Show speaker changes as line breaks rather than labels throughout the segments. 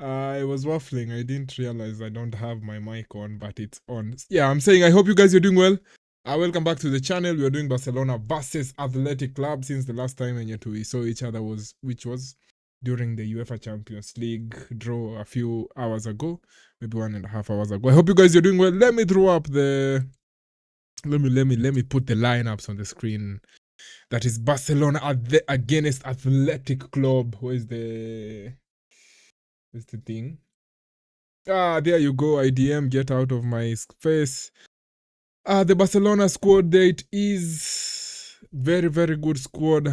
I was waffling. I didn't realize I don't have my mic on, but it's on. Yeah, I'm saying I hope you guys are doing well. Welcome back to the channel. We are doing Barcelona versus Athletic Club since the last time we saw each other was during the UEFA Champions League draw a few hours ago, maybe 1.5 hours ago. I hope you guys are doing well. Let me throw up the let me put the lineups on the screen. That is Barcelona against Athletic Club. Where's the thing? There you go, IDM, get out of my face. The Barcelona squad date is very, very good squad.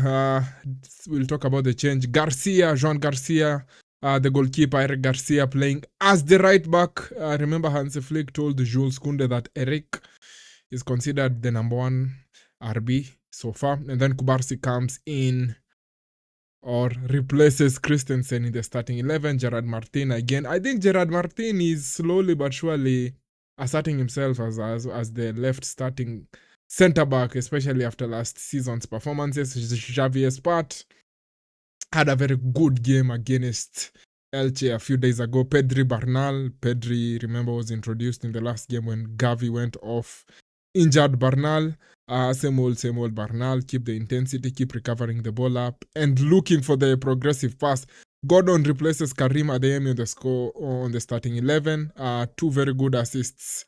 We'll talk about the change. Joan Garcia, the goalkeeper, Eric Garcia, playing as the right back. Remember Hansi Flick told Jules Koundé that Eric is considered the number one RB so far. And then Kubarsi comes in or replaces Christensen in the starting 11. Gerard Martin again. I think Gerard Martin is slowly but surely asserting himself as the left starting centre back, especially after last season's performances. Xavi Espat had a very good game against Elche a few days ago. Pedri, remember, was introduced in the last game when Gavi went off. Injured Bernal. Same old Bernal. Keep the intensity, keep recovering the ball up, and looking for the progressive pass. Gordon replaces Karim Adeyemi on the starting 11. 2 very good assists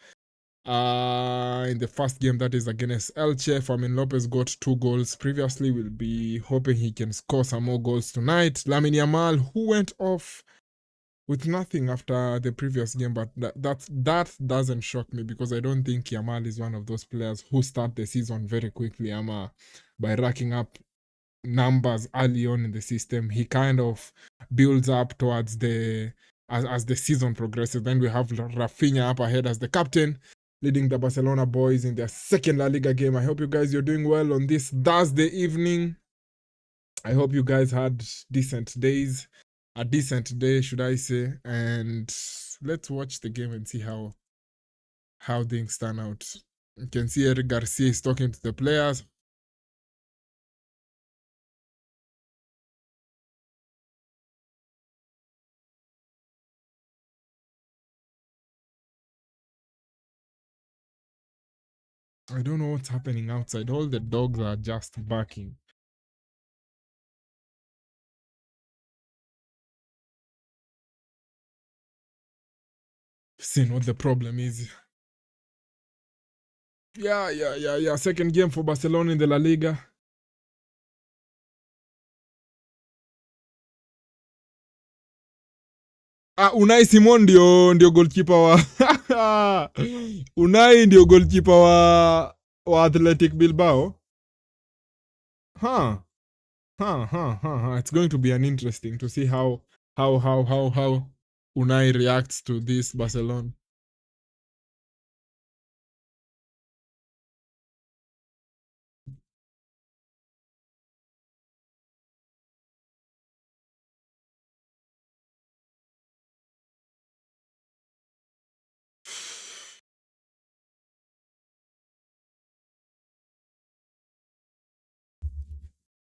in the first game, that is against Elche. Fermin Lopez got 2 goals previously. We'll be hoping he can score some more goals tonight. Lamine Yamal, who went off with nothing after the previous game, but that doesn't shock me because I don't think Yamal is one of those players who start the season very quickly by racking up numbers early on in the system. He kind of builds up towards as the season progresses. Then we have Rafinha up ahead as the captain, leading the Barcelona boys in their second La Liga game. I hope you guys are doing well on this Thursday evening. I hope you guys had decent days. A decent day, should I say, and let's watch the game and see how things turn out. You can see Eric Garcia is talking to the players. I don't know what's happening outside. All the dogs are just barking. Seeing what the problem is. Yeah. Second game for Barcelona in the La Liga. Unai Simon ndio goalkeeper wa Unai ndio goalkeeper wa Athletic Bilbao. It's going to be an interesting to see how Unai reacts to this Barcelona.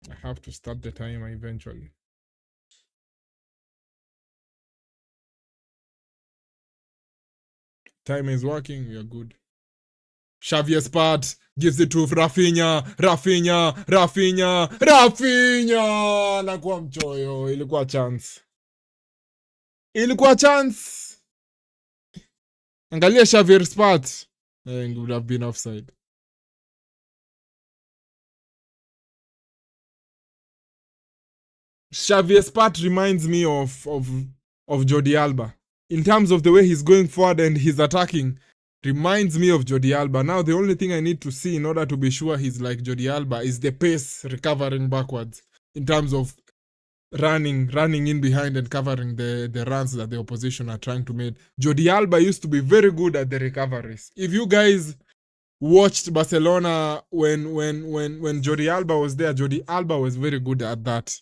I have to start the timer eventually. Time is working, we are good. Xavi Espat gives it to Rafinha. Nakuwa mchoyo, ilikuwa chance. Angalia Xavi Espat. It would have been offside. Xavi Espat reminds me of Jordi Alba. In terms of the way he's going forward and he's attacking, reminds me of Jordi Alba. Now, the only thing I need to see in order to be sure he's like Jordi Alba is the pace recovering backwards in terms of running in behind and covering the runs that the opposition are trying to make. Jordi Alba used to be very good at the recoveries. If you guys watched Barcelona when Jordi Alba was there, Jordi Alba was very good at that.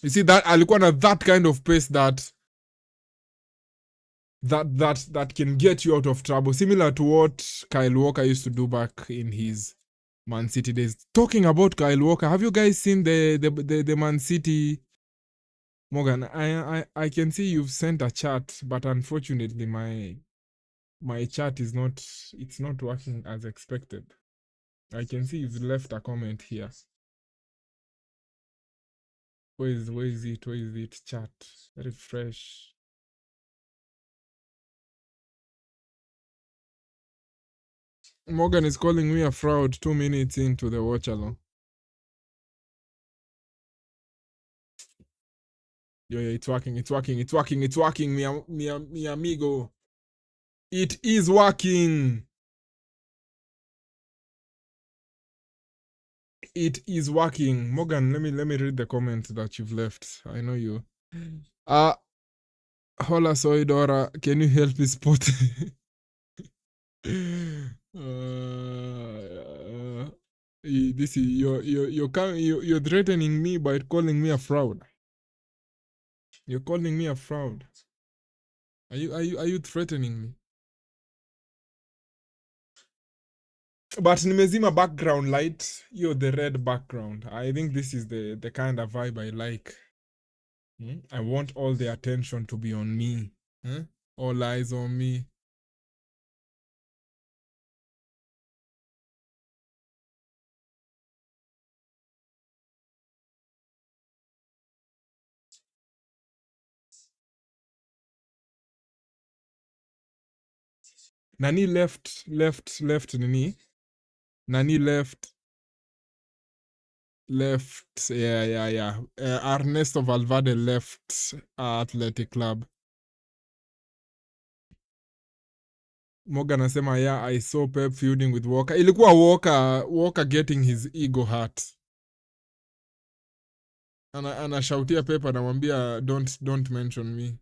You see, that alikuwa na that kind of pace that can get you out of trouble, similar to what Kyle Walker used to do back in his Man City days. Talking about Kyle Walker, have you guys seen the Man City Morgan, I can see you've sent a chat, but unfortunately my chat is not, it's not working as expected. I can see you've left a comment here. Where is it? Where is it? Chat. Refresh. Morgan is calling me a fraud 2 minutes into the watch along. Yeah, it's working, it's working, it's working, it's working, mi amigo. It is working. It is working. Morgan, let me read the comment that you've left. I know you. Hola, soy Dora. Can you help me spot? This is you're threatening me by calling me a fraud. You're calling me a fraud. Are you threatening me? But nimezima background light. You're the red background. I think this is the kind of vibe I like. I want all the attention to be on me. All eyes on me. Nani left Nani? Nani left. Yeah. Ernesto Valverde left Athletic Club. Morgan anasema yeah, I saw Pep feuding with Walker. Ilikuwa Walker getting his ego hurt. Anashautia Pep anamwambia don't mention me.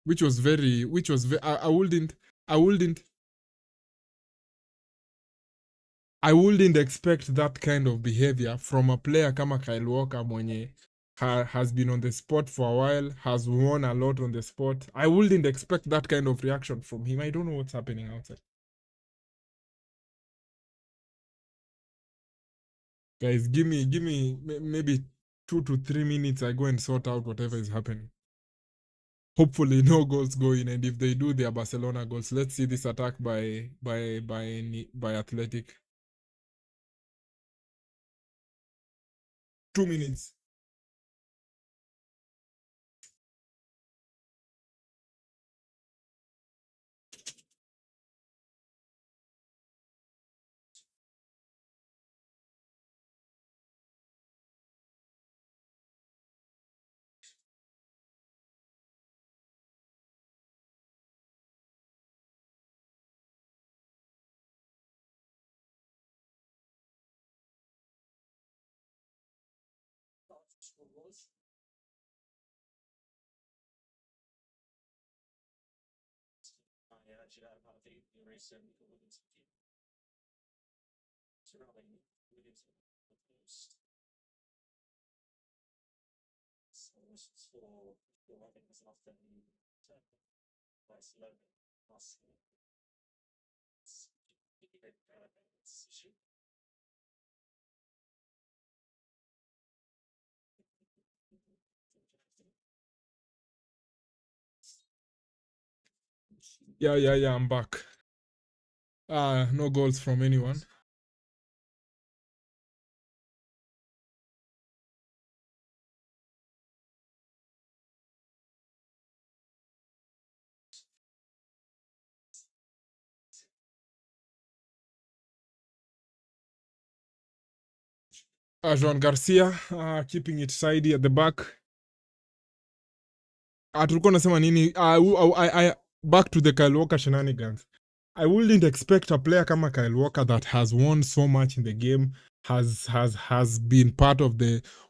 Which was very I wouldn't expect that kind of behavior from a player kama Kyle Walker mwenye has been on the spot for a while, has won a lot on the spot. I wouldn't expect that kind of reaction from him. I don't know what's happening outside. Guys, give me maybe 2 to 3 minutes. I go and sort out whatever is happening. Hopefully no goals go in, and if they do, they are Barcelona goals. Let's see this attack by Athletic. 2 minutes. Yeah, I'm back. No goals from anyone. Joan Garcia keeping it tidy at the back. Tulikuwa nasema nini? Back to the Kyle Walker shenanigans. I wouldn't expect a player kama Kyle Walker that has won so much in the game, has been part of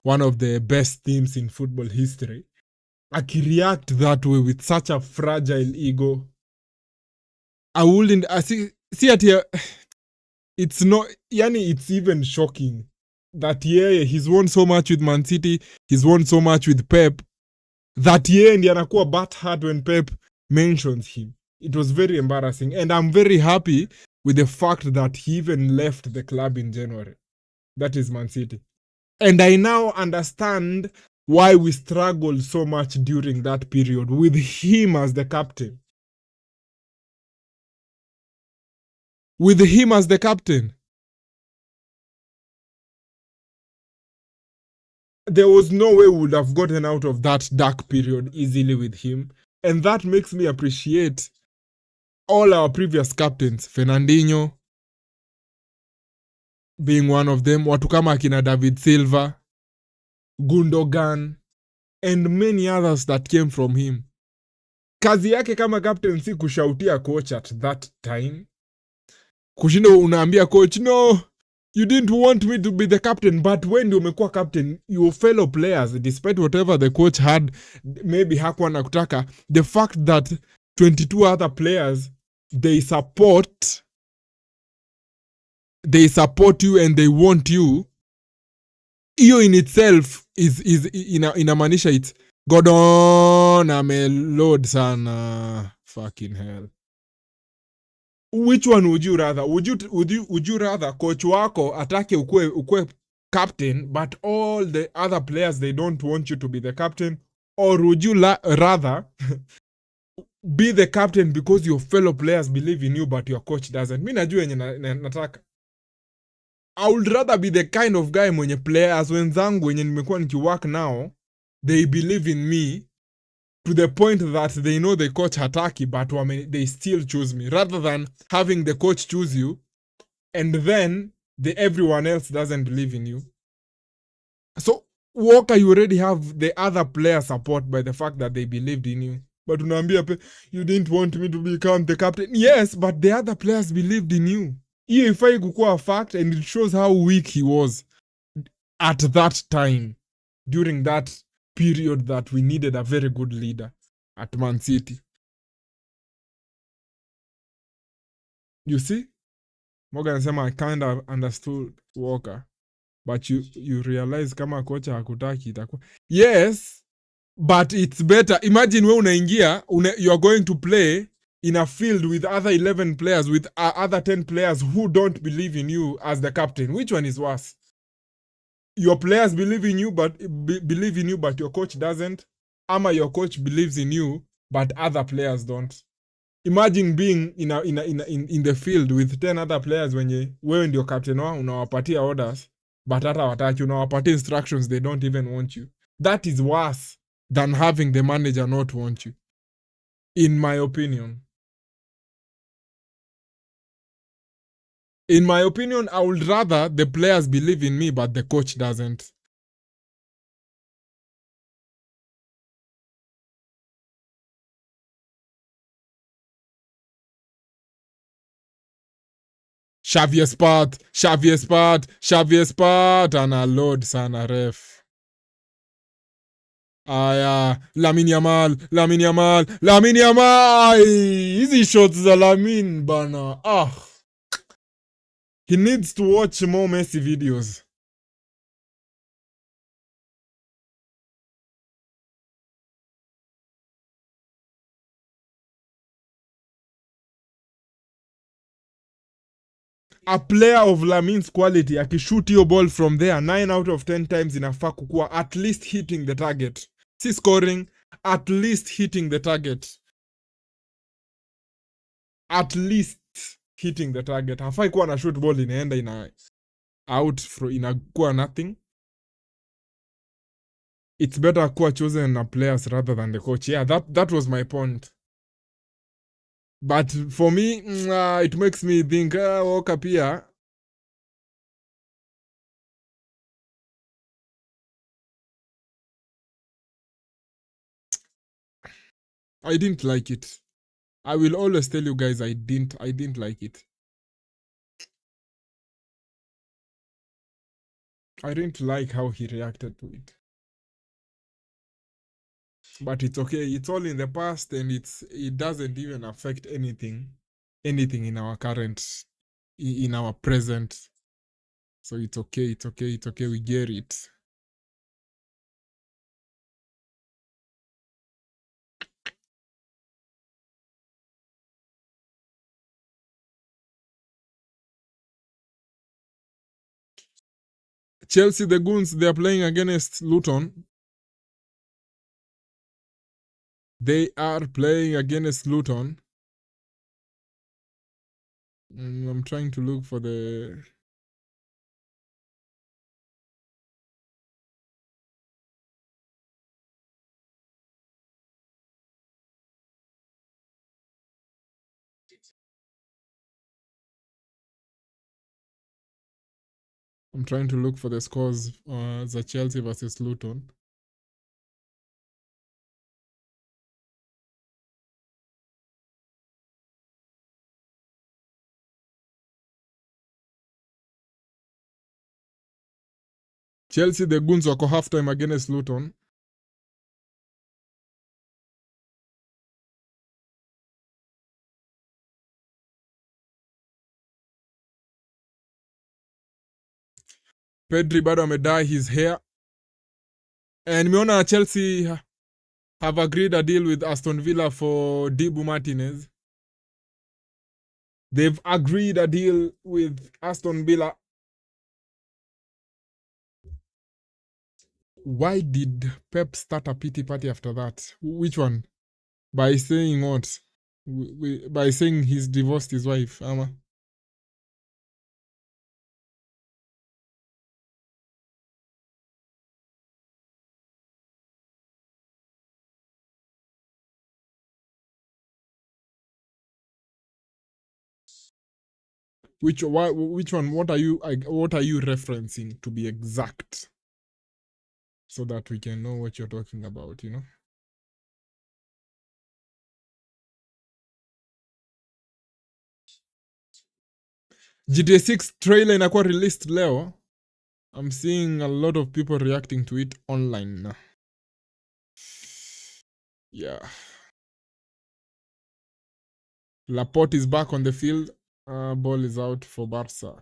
one of the best teams in football history, akireact that way with such a fragile ego. I wouldn't see at here. It's not, yani it's even shocking that he's won so much with Man City, he's won so much with Pep, that ndi anakuwa butthurt when Pep mentions him. It was very embarrassing, and I'm very happy with the fact that he even left the club in January. That is Man City. And I now understand why we struggled so much during that period with him as the captain. With him as the captain. There was no way we would have gotten out of that dark period easily with him. And that makes me appreciate all our previous captains. Fernandinho being one of them. Watu kama akina David Silva, Gundogan, and many others that came from him. Kazi yake kama captain si kushautia coach at that time. Kushinda unaambia coach, no, you didn't want me to be the captain, but when you umekuwa captain, your fellow players, despite whatever the coach had, maybe hakuwa na kutaka, the fact that 22 other players, they support you and they want you, hiyo in itself is inamaanisha it's Gordon ameload sana. Fucking hell. Which one would you rather? Would you rather coach wako atake ukue captain, but all the other players, they don't want you to be the captain? Or would you rather be the captain because your fellow players believe in you but your coach doesn't? Mi najua yenye nataka. I would rather be the kind of guy mwenye players wenzangu wenye nimekuwa nikiwork now, they believe in me to the point that they know the coach hataki, but they still choose me, rather than having the coach choose you and then everyone else doesn't believe in you. So Walker, you already have the other player support by the fact that they believed in you. But unaambia you didn't want me to become the captain. Yes, but the other players believed in you. Hiyo ifai kukuwa a fact, and it shows how weak he was at that time, during that period that we needed a very good leader at Man City. You see? Morgan anasema I kind of understood Walker, but you realize kama kocha hakutaki itakuwa. Yes, but it's better. Imagine we unaingia, you are going to play in a field with other 11 players, with other 10 players who don't believe in you as the captain. Which one is worse? Your players believe in you, but your coach doesn't. Ama your coach believes in you, but other players don't. Imagine being in the field with 10 other players wenye wewe ndio captain wao, unawapatia orders, but hata wataki, unawapatia instructions, they don't even want you. That is worse than having the manager not want you, in my opinion. In my opinion, I would rather the players believe in me, but the coach doesn't. Xavier Spart, ana load sana ref. Aya, Lamine Yamal. Hizi shots za Lamine bana. He needs to watch more Messi videos. A player of Lamine's quality akishoot your ball from there 9 out of 10 times inafaa kukuwa at least hitting the target. Si scoring, at least hitting the target. At least hitting the target. Hafai kuwa na shoot ball inaenda inakuwa nothing. It's better kuwa chosen na players rather than the coach. Yeah, that was my point. But for me, it makes me think, Walker pia. I didn't like it. I will always tell you guys I didn't like it. I didn't like how he reacted to it. But it's okay. It's all in the past, and it doesn't even affect anything in our current, in our present. So it's okay. We get it. Chelsea, the Goons, they are playing against Luton. They are playing against Luton. I'm trying to look for the... I'm trying to look for the scores za Chelsea versus Luton. Chelsea the Goons wako halftime against Luton. Pedri bado amedye his hair. And nimeona Chelsea have agreed a deal with Aston Villa for Dibu Martinez. They've agreed a deal with Aston Villa. Why did Pep start a pity party after that? Which one? By saying what? By saying he's divorced his wife, Ama. Which one? What are you referencing, to be exact, so that we can know what you're talking about, you know? GTA 6 trailer inakuwa released leo. I'm seeing a lot of people reacting to it online. Yeah. Laporte is back on the field. Ball is out for Barca.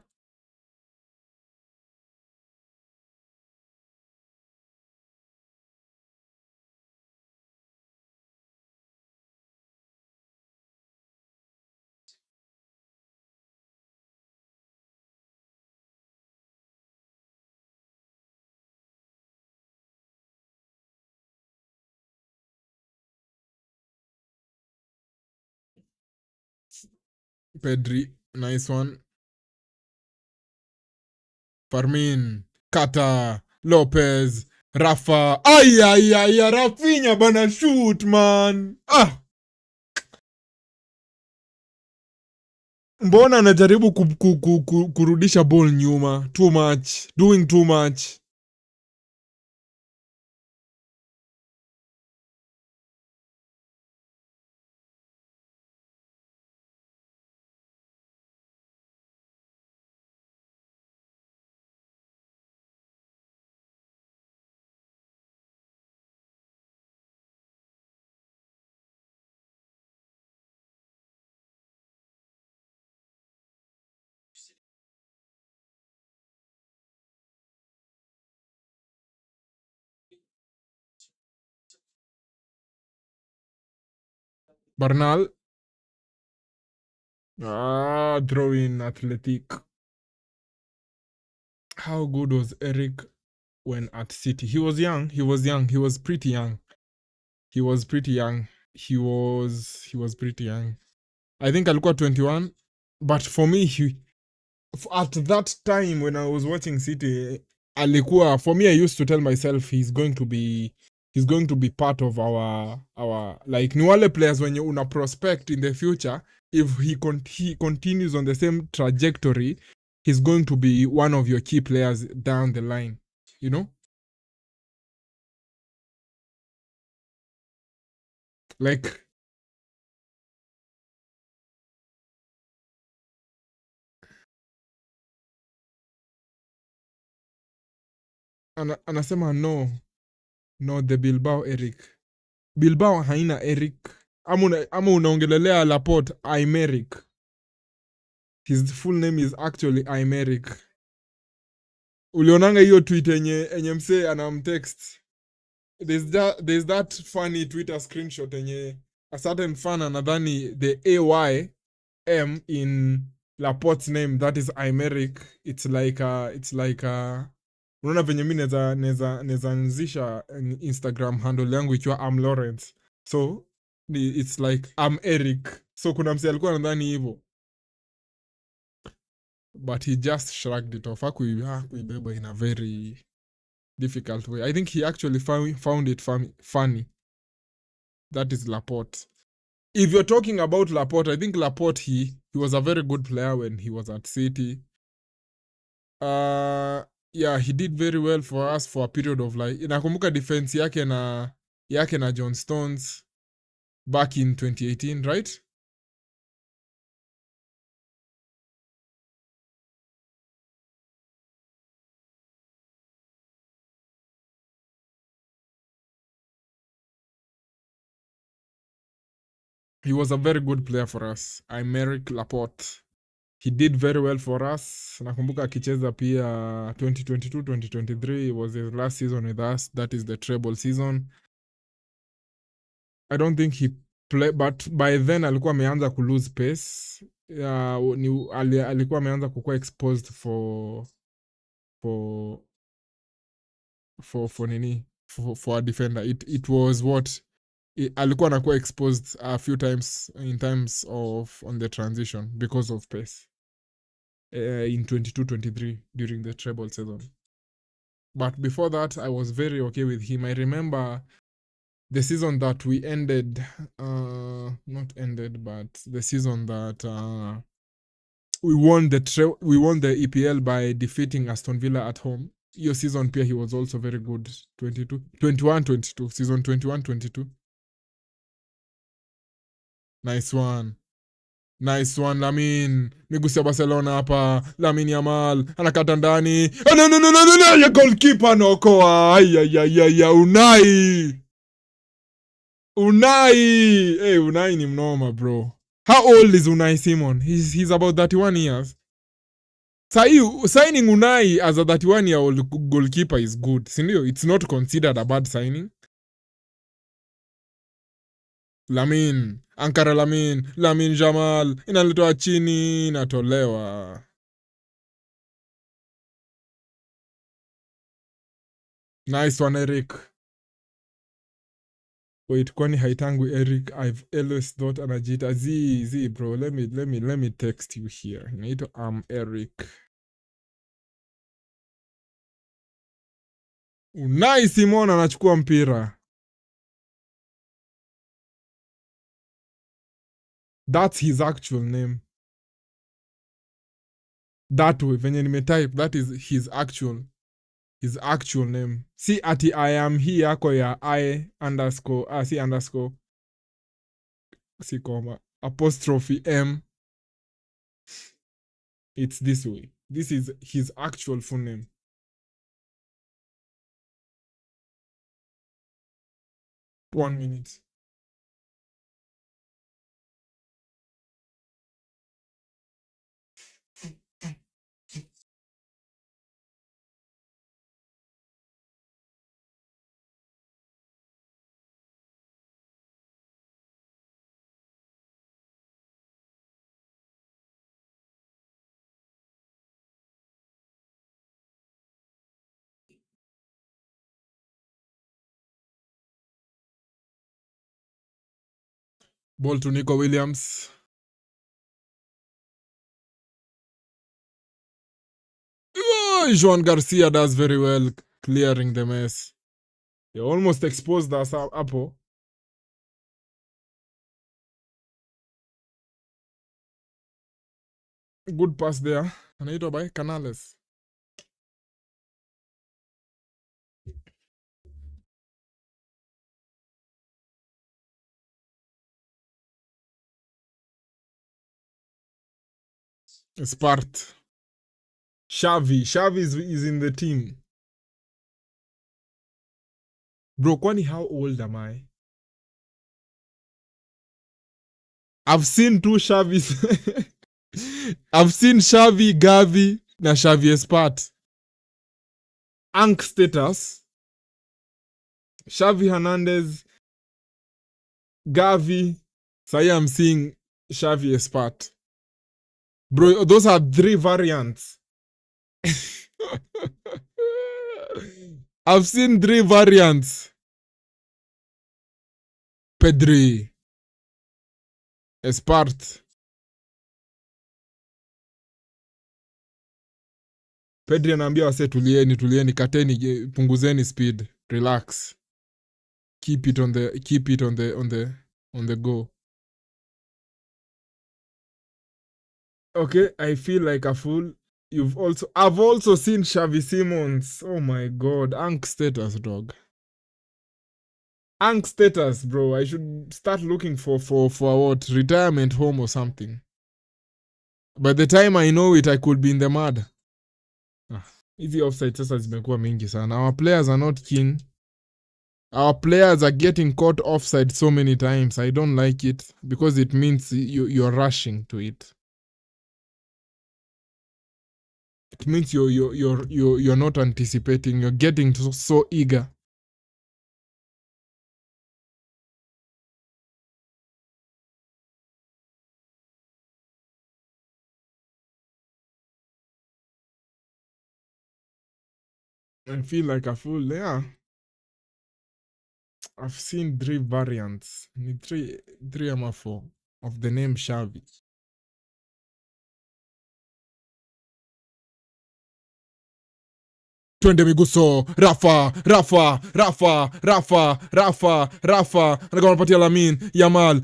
Pedri, nice one. Fermin, Kata, Lopez, Rafa. Ay, Rafinha bana, shoot man. Mbona anajaribu kurudisha ball nyuma? Too much, doing too much. Bernal. Throw in Athletic. How good was Eric when at City? He was young. He was pretty young. He was pretty young. I think alikuwa 21. But for me, at that time when I was watching City, alikuwa, for me, I used to tell myself he's going to be part of our like, ni wale players when you una prospect in the future, if he continues on the same trajectory, he's going to be one of your key players down the line, you know? Like, anasema no, the Bilbao Eric. Bilbao haina Eric. Ama unaongelelea Laporte, Aymeric. His full name is actually Aymeric. Ulionanga hiyo tweet enye mse anamtext. There's that funny Twitter screenshot enye a certain fan anadhani the AYM in Laporte's name, that is Aymeric. It's like unaona venye mi neza nzisha Instagram handle yangu ikiwa Lawrence. So it's like I'm Eric. So kuna mse alikuwa nadhani hivyo. But he just shrugged it off. Hakuibeba in a very difficult way. I think he actually found it funny. That is Laporte. If you're talking about Laporte, I think Laporte, he was a very good player when he was at City. Yeah, he did very well for us for a period of like, nakumbuka defense yake na John Stones back in 2018, right? He was a very good player for us. Aymeric Laporte. He did very well for us. Nakumbuka akicheza pia 2022-2023 was his last season with us. That is the treble season. I don't think he played, but by then alikuwa ameanza ku lose pace. Alikuwa ameanza kukuwa exposed for a defender. It was what alikuwa anakuwa exposed a few times in terms of on the transition because of pace. In 22-23 during the treble season. But before that, I was very okay with him. I remember the season that we ended, not ended, but the season that we won the EPL by defeating Aston Villa at home. Your season pia he was also very good. 21-22, season 21-22. Nice one, Lamin. Migusia Barcelona hapa. Lamin Yamal anakata ndani. No, ya goalkeeper anaokoa. Ay, Unai. Hey, Unai ni mnoma, bro. How old is Unai Simon? He's about 31 years. Signing Unai as a 31-year-old goalkeeper is good. Sindio? It's not considered a bad signing. Lamin Jamal inaletwa chini, inatolewa. Nice one, Eric. Wait, kwani haitangu Eric? I've always thought anajita Z bro. Let me text you here. Inaitwa Eric. Unai Simon anachukua mpira. That's his actual name. That way, venye nimetype, that is his actual name. Si ati I am here yako ya I underscore, si underscore, si comma, apostrophe M. It's this way. This is his actual full name. One minute. Ball to Nico Williams. Joan Garcia does very well clearing the mess. He almost exposed us hapo. Good pass there. Anaitwa by Canales. Spart. Xavi is in the team. Bro, kwani how old am I? I've seen two Xavis. I've seen Xavi, Gavi, na Xavi Spart. Ank status. Xavi Hernandez, Gavi. Sahi I'm seeing Xavi Spart. Bro, those are 3 variants. I've seen 3 variants. Pedri. Espart. Pedri anaambia wase tulieni, kateni, punguzeni speed, relax. Keep it on the go. Okay, I feel like a fool. I've also seen Xavi Simons. Oh my god, Ankh status, dog. Ankh status, bro. I should start looking for what, retirement home or something. By the time I know it, I could be in the mud. Hizi offside sasa zimekuwa mingi sana. Our players are not keen. Our players are getting caught offside so many times. I don't like it because it means you're rushing to it. It means you're not anticipating. You're getting so eager. And feel like a fool. Yeah. I've seen 3 variants. 3 or 4 of the name Xavi. Twende miguso, Rafa. Anataka wanapatia Lamin, Yamal.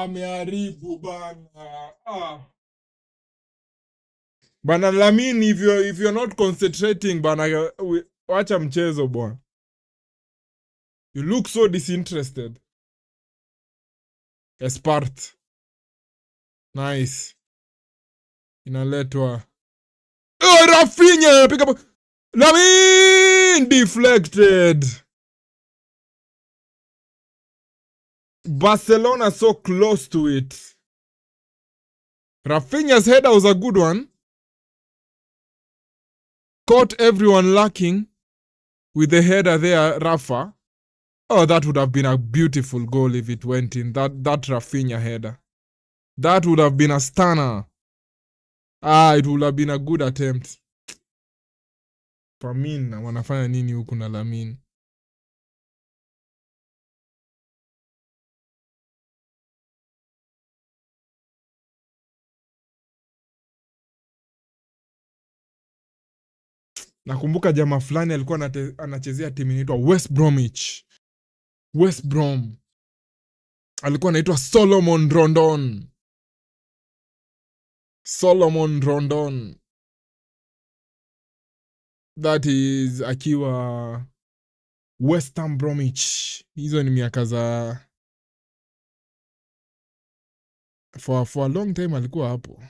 Meharibu bana. Bana Lamin, if you're not concentrating bana, wacha mchezo bwana. You look so disinterested. Espart. Nice. Inaletwa. Oh, Rafinha! Pick up. Lamin! Deflected. Barcelona so close to it. Rafinha's header was a good one. Caught everyone lacking with the header there, Rafa. Oh, that would have been a beautiful goal if it went in. That Rafinha header. That would have been a stunner. It would have been a good attempt. Famin, wanafanya nini huku na Lamin? Nakumbuka jamaa fulani alikuwa anachezea timu inaitwa West Bromwich. West Brom. Alikuwa anaitwa Solomon Rondon. That is akiwa West Ham Bromwich. Hizo ni miaka za for a long time alikuwa hapo.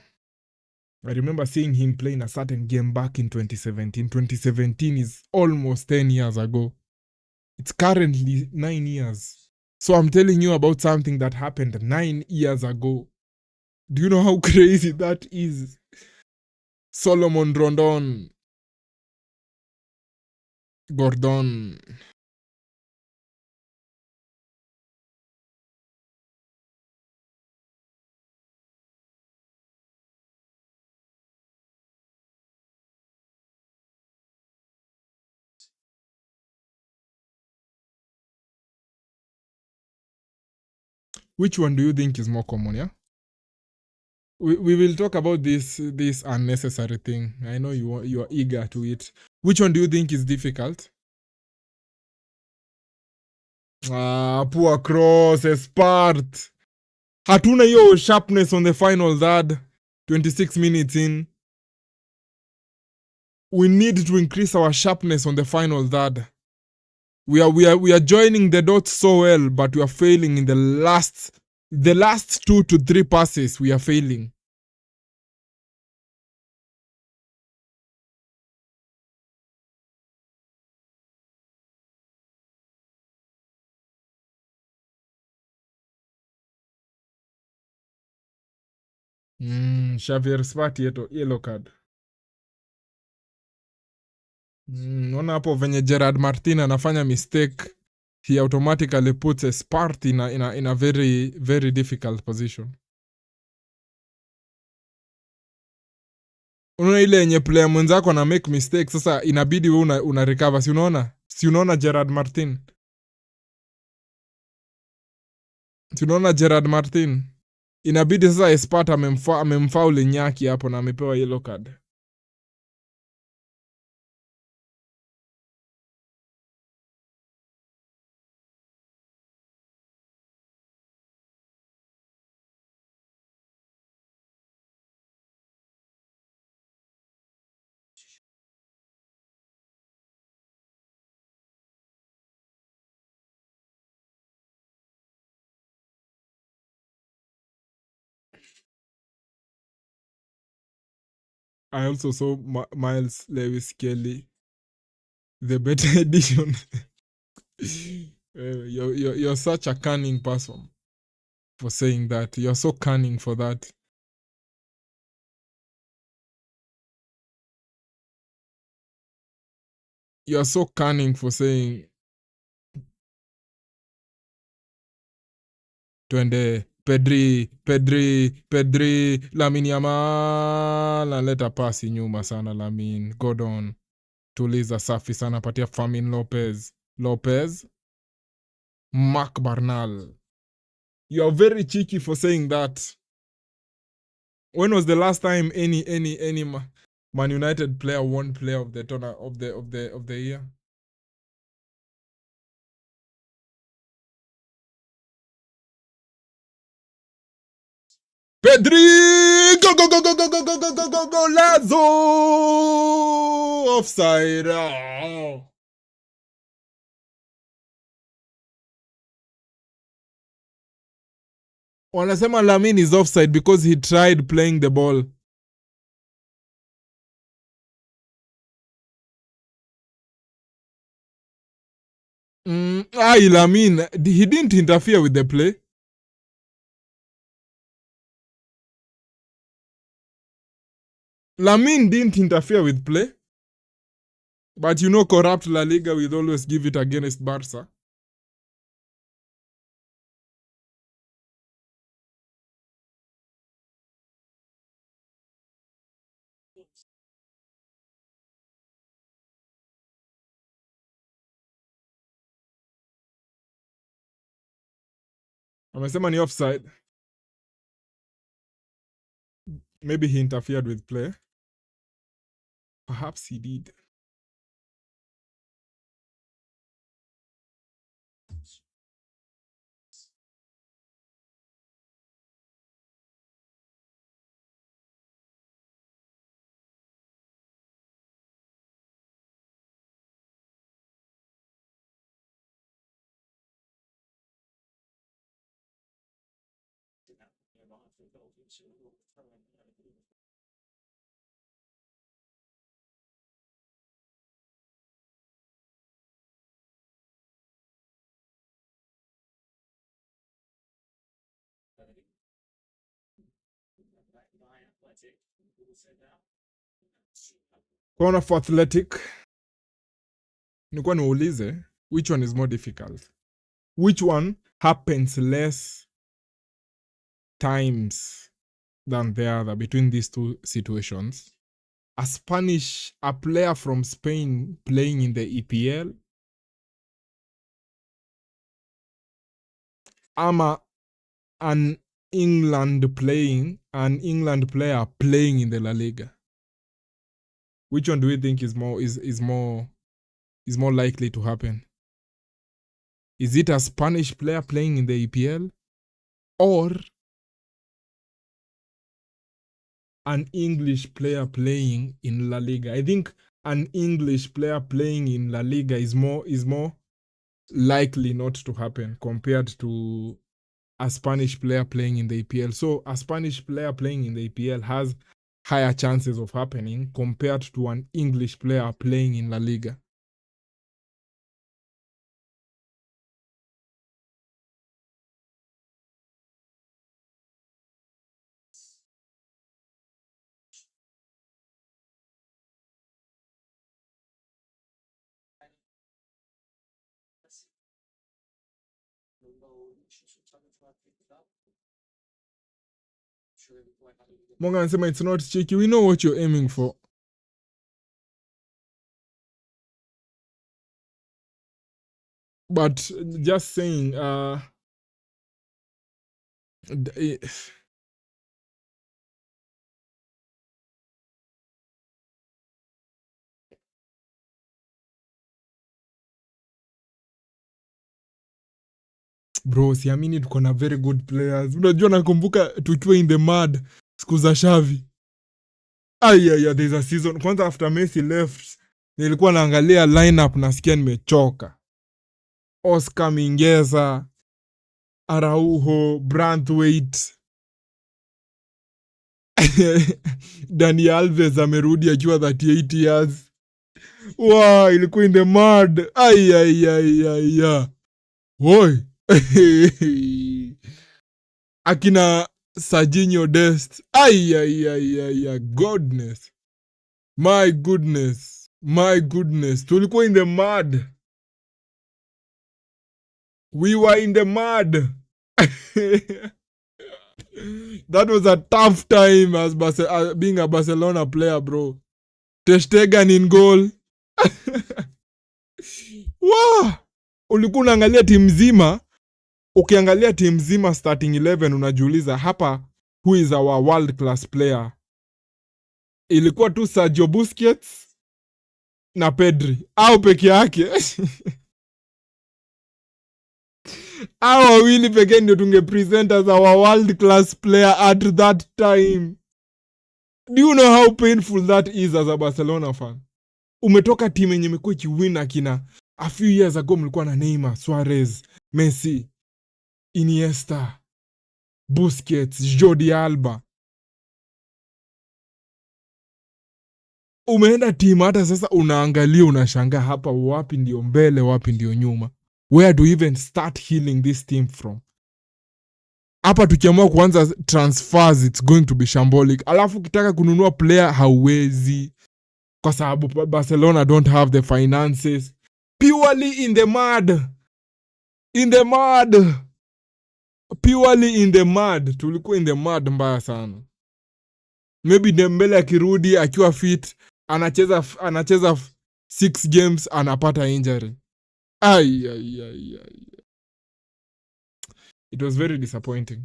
I remember seeing him playing a certain game back in 2017. 2017 is almost 10 years ago. It's currently 9 years. So I'm telling you about something that happened 9 years ago. Do you know how crazy that is? Solomon Rondon. Gordon. Which one do you think is more common, yeah? We will talk about this unnecessary thing. I know you are eager to it. Which one do you think is difficult? Poor cross, Espart. Hatuna hiyo sharpness on the final third. 26 minutes in. We need to increase our sharpness on the final third. We are joining the dots so well, but we are failing in the last 2 to 3 passes. We are failing. Xavier Spart yellow card. Naona hapo venye Gerard Martin anafanya mistake, he automatically puts a Spart in a very, very difficult position. Unaona ile yenye player mwenzako na make mistake, sasa inabidi wewe una recover. Si unaona Gerard Martin? Tunaona Gerard Martin. Inabidi sasa Espata amemfaul Nyaki hapo na amepewa yellow card. I also saw Miles Lewis Kelly, the better edition. You're such a cunning person for saying that. You're so cunning for that. You're so cunning for saying twende Pedri Lamine Yamal analeta pasi nyuma sana. Lamine Gordon tuliza safi sana, patia Fermin Lopez Mark Barnal. You're very cheeky for saying that. When was the last time any Man United player won player of the of the year? Pedri! Go, go, go, go, go, go, go, go, go, go, go, Lazo! Offside. Oh. Wanasema Lamine is offside because he tried playing the ball. Lamine, he didn't interfere with the play. Lamine didn't interfere with play. But you know, corrupt Laliga will always give it against Barca. Amesema ni offside. Maybe he interfered with play. Perhaps he did. Corner for Athletic. Nilikuwa niulize, which one is more difficult? Which one happens less times than the other between these two situations? A player from Spain playing in the EPL, ama an England player playing in the La Liga. Which one do we think is more likely to happen? Is it a Spanish player playing in the EPL or an English player playing in La Liga? I think an English player playing in La Liga is more likely not to happen compared to a Spanish player playing in the EPL. So a Spanish player playing in the EPL has higher chances of happening compared to an English player playing in La Liga. Morgan said it's not cheeky. We know what you're aiming for. But just saying, Bro, siamini tuko na very good players. Unajua nakumbuka tukiwa in the mud siku za Xavi. There's a season. Kwanza after Messi left, nilikuwa naangalia lineup nasikia nimechoka. Oscar Mingeza, Araujo, Branthwaite. Dani Alves amerudi akiwa 38 years. Wow, ilikuwa in the mud. Woi. Akina Serginho Dest. Goodness. My goodness. Tulikuwa in the mud. We were in the mud. That was a tough time as being a Barcelona player, bro. Ter Stegen in goal. Wow. Ulikuwa unaangalia timu nzima. Ukiangalia timu nzima starting 11 unajiuliza hapa who is our world class player. Ilikuwa tu Sergio Busquets na Pedri au peke yake. Hao wawili pekee ndio tungepresent as our world class player at that time. Do you know how painful that is as a Barcelona fan? Umetoka timu yenye imekuwa ikiwin akina a few years ago mlikuwa na Neymar, Suarez, Messi, Iniesta, Busquets, Jordi Alba. Umeenda timu hata sasa unaangalia unashangaa hapa wapi ndio mbele wapi ndio nyuma. Where do you even start healing this team from? Hapa tukiamua kuanza transfers it's going to be shambolic. Alafu ukitaka kununua player hauwezi kwa sababu Barcelona don't have the finances. Purely in the mud. Purely in the mud. Tulikuwa in the mud mbaya sana. Maybe Dembele akirudi akiwa fit anacheza 6 games anapata injury. It was very disappointing.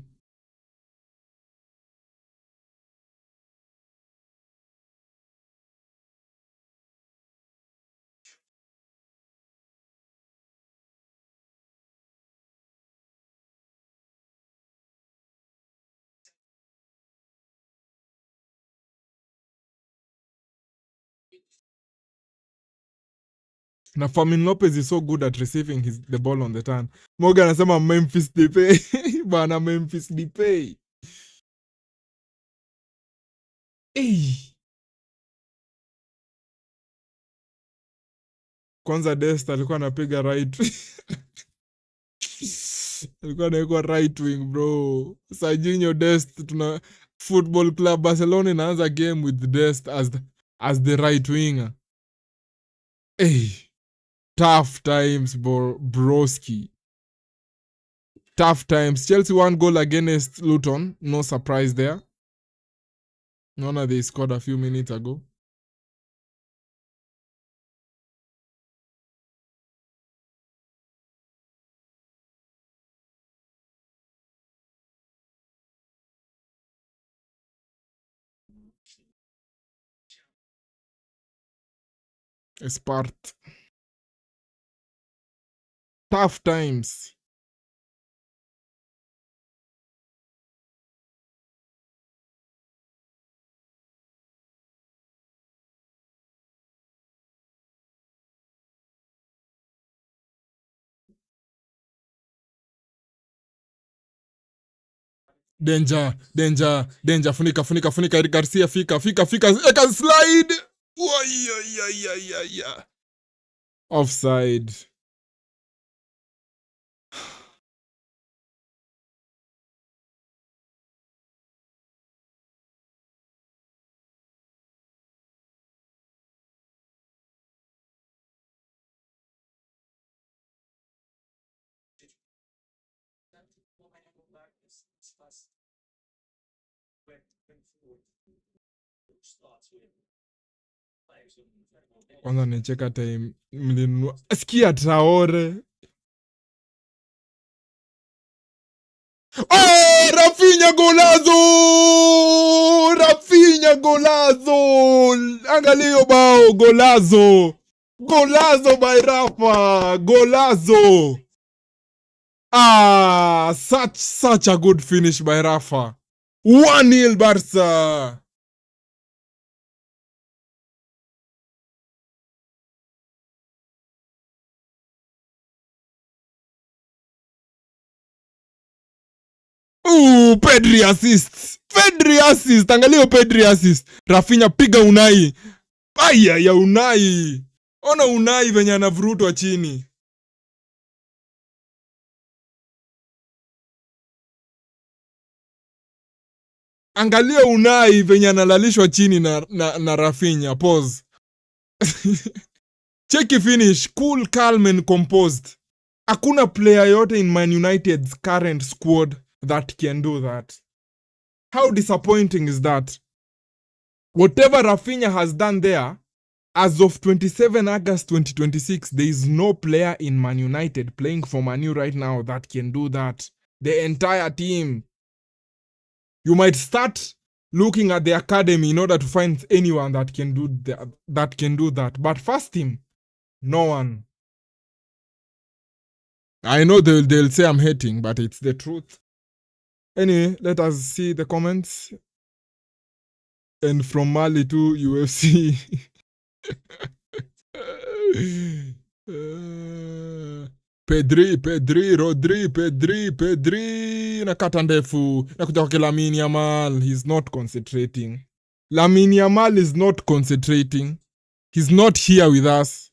Na Fermin Lopez is so good at receiving the ball on the turn. Morgan anasema Memphis Depay. Bana Memphis Depay. Kwanza Dest alikuwa anapiga right. Alikuwa anaekwa right wing, bro. Serginho Dest, tuna Football Club Barcelona inaanza game with Dest as the right winger. Tough times, broski. Tough times. Chelsea won goal against Luton. No surprise there. Nona they scored a few minutes ago. Espart. Tough times. Danger. Funika. Eric Garcia, fika. Eka slide. Offside. Kwanza nicheka time mlinunua. Sikia Traore. Rafinha golazo! Rafinha golazo! Angalia bao, golazo! Golazo by Rafa! Golazo! Ah, such a good finish by Rafa. 1-0 Barca. Pedri assist. Pedri assist. Angalia Pedri assist. Rafinha piga Unai. Aya ya Unai. Ona Unai venye anavurutwa chini. Angalia Unai venye analalishwa chini na Rafinha. Pause. Cheki finish. Cool, calm and composed. Hakuna player yote in Man United's current squad that can do that. How disappointing is that? Whatever Rafinha has done there, as of 27 August 2026, there is no player in Man United playing for Man U right now that can do that. The entire team. You might start looking at the academy in order to find anyone that can do that. But first team, no one. I know they'll say I'm hating, but it's the truth. Anyway, let us see the comments. And from Mali to UFC. Pedri, Rodri. Nakata ndefu. Nakuja kwake Lamine Yamal. He's not concentrating. Lamine Yamal is not concentrating. He's not here with us.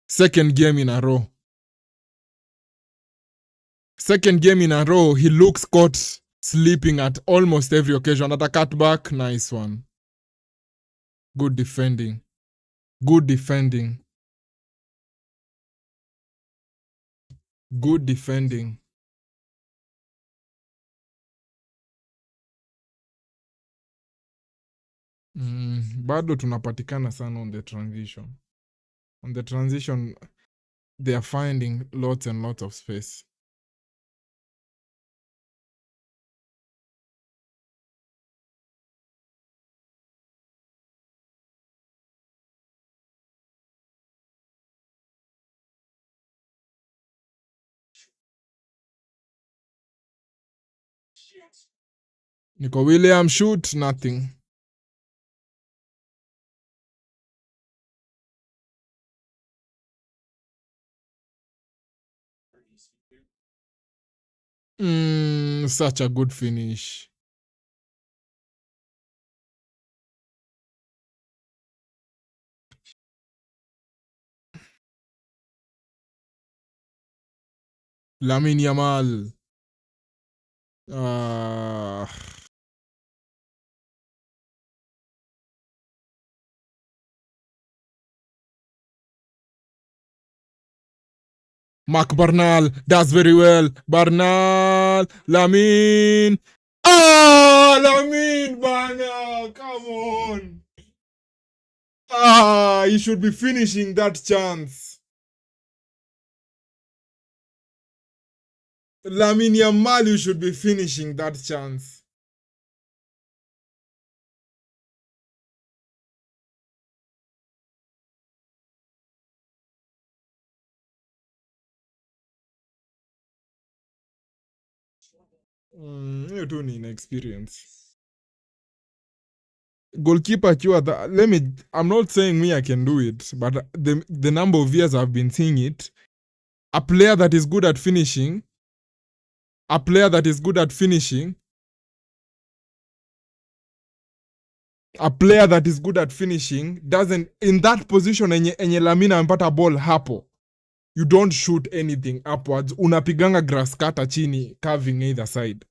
Second game in a row. Second game in a row, he looks caught sleeping at almost every occasion. At a cutback, nice one. Good defending. Good defending. Good defending. Bado tunapatikana sana on the transition. On the transition, they are finding lots and lots of space. Nico Williams shoot, nothing. Such a good finish. Lamine Yamal. Mark Bernal does very well. Bernal, Lamine. Lamine Bernal, come on. You should be finishing that chance. Lamine Yamal, you should be finishing that chance. You don't need experience. Goalkeeper, I'm not saying me I can do it, but the number of years I've been seeing it, a player that is good at finishing, doesn't, in that position enye Lamine amepata ball hapo, you don't shoot anything upwards, unapiganga grass cutter chini, curving either side.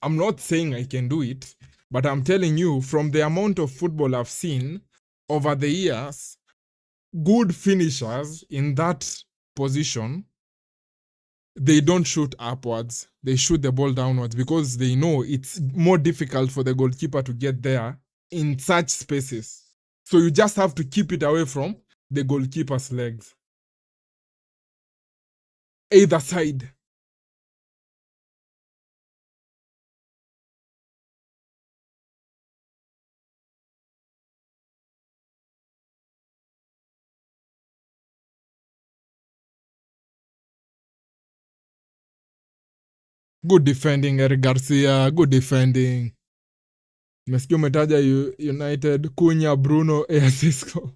I'm not saying I can do it, but I'm telling you, from the amount of football I've seen over the years, good finishers in that position, they don't shoot upwards. They shoot the ball downwards because they know it's more difficult for the goalkeeper to get there in such spaces. So you just have to keep it away from the goalkeeper's legs. Either side. Good defending, Eric Garcia. Good defending. Nimesikia umetaja United, Cunha, Bruno, Asisco.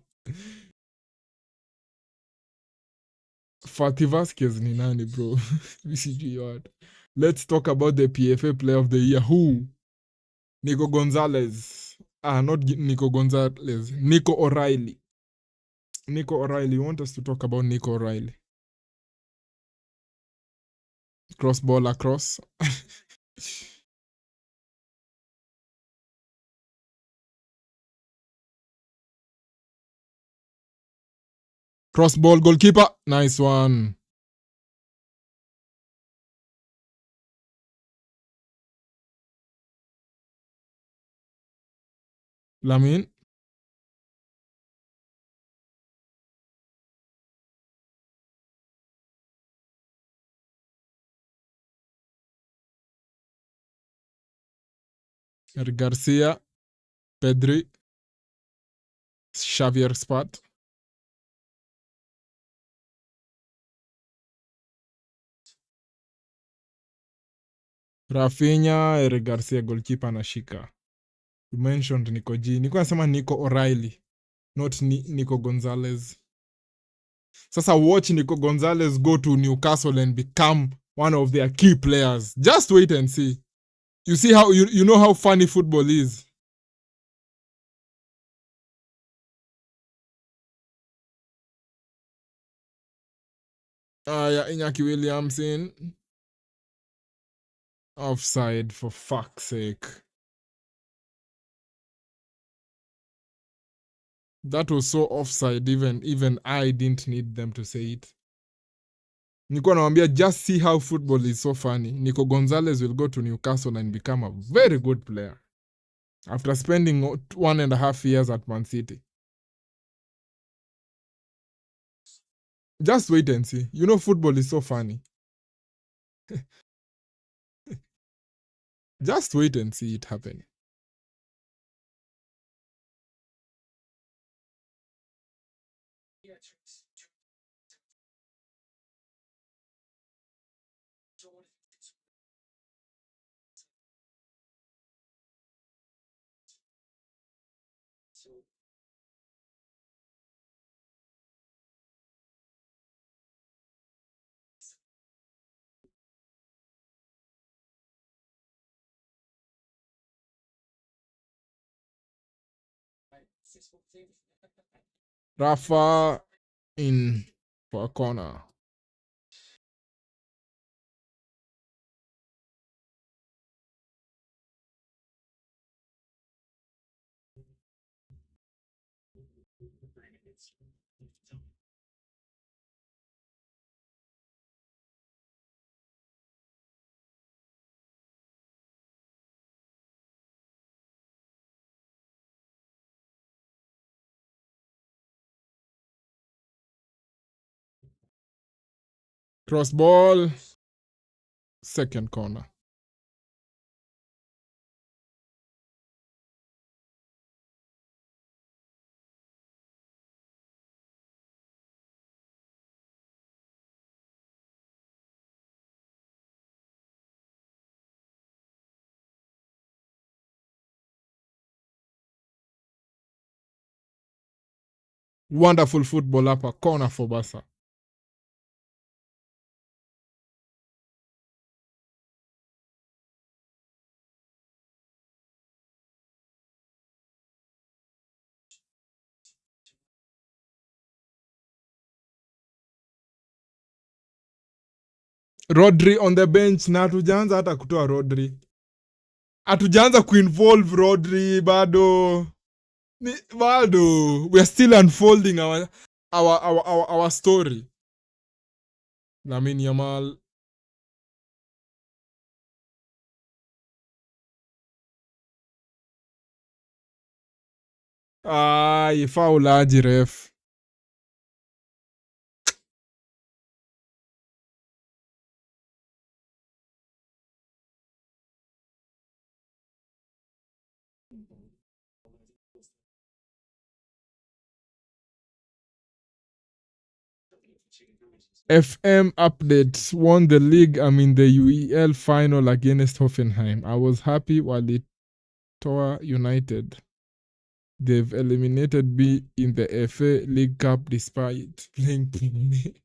Fatih Vasquez ni nani bro? Sijui watu. Let's talk about the PFA Player of the Year. Who? Nico Gonzalez. Not Nico Gonzalez. Nico O'Reilly. Nico O'Reilly. You want us to talk about Nico O'Reilly? Cross ball across. Cross ball, goalkeeper. Nice one. Lamin. Eric Garcia. Pedri. Xavier Spat. Rafinha, Eric Garcia, goalkeeper anashika. You mentioned Nico G. Nilikuwa nasema Nico O'Reilly, not Nico Gonzalez. Sasa watch Nico Gonzalez go to Newcastle and become one of their key players. Just wait and see. You see how you know how funny football is. Yeah, Iñaki Williamson. Offside, for fuck's sake. That was so offside, even I didn't need them to say it. Nilikuwa nawambia, just see how football is so funny. Nico Gonzalez will go to Newcastle and become a very good player after spending 1.5 years at Man City. Just wait and see. You know football is so funny. Just wait and see it happen. Rafa in for a corner. Cross ball. Second corner. Wonderful football up a corner for Barca. Rodri on the bench na hatujaanza hata kutoa Rodri. Hatujaanza kuinvolve Rodri bado. Bado. We are still unfolding our story. Lamine Yamal. Faulaji ref. FM updates won the league. I'm in the UEL final against Hoffenheim. I was happy while it tore United. They've eliminated me in the FA League Cup despite playing poorly.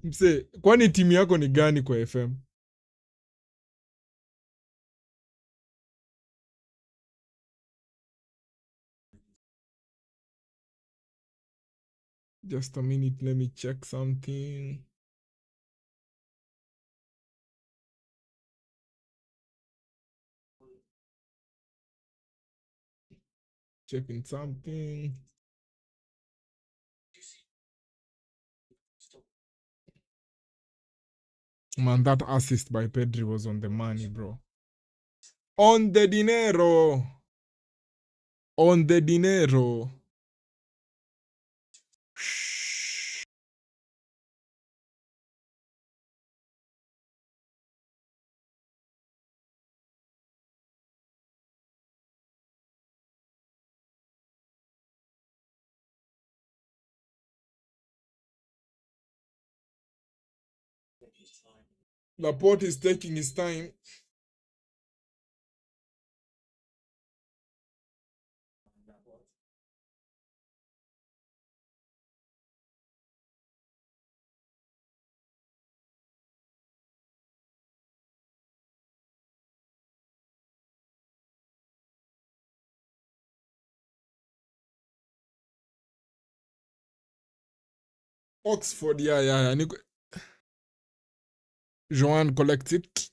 Mse, kwani timu yako ni gani kwa FM? Just a minute, let me check something. Checking something. Man, that assist by Pedri was on the money, bro. On the dinero. On the dinero. Laporte is taking his time. Oxford, yeah. Joan collects it.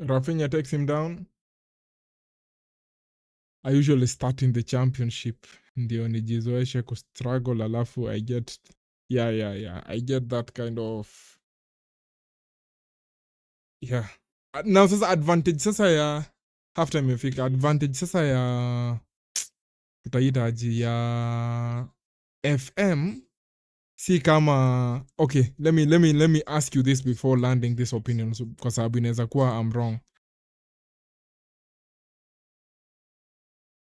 Rafinha takes him down. I usually start in the championship. Ndio nijizoeshe kustruggle alafu I get I get that kind of Now sasa advantage sasa ya halftime imefika. Advantage sasa ya tutaitaji ya FM si kama okay, let me ask you this before landing this opinion kwa sababu inaweza kuwa I'm wrong.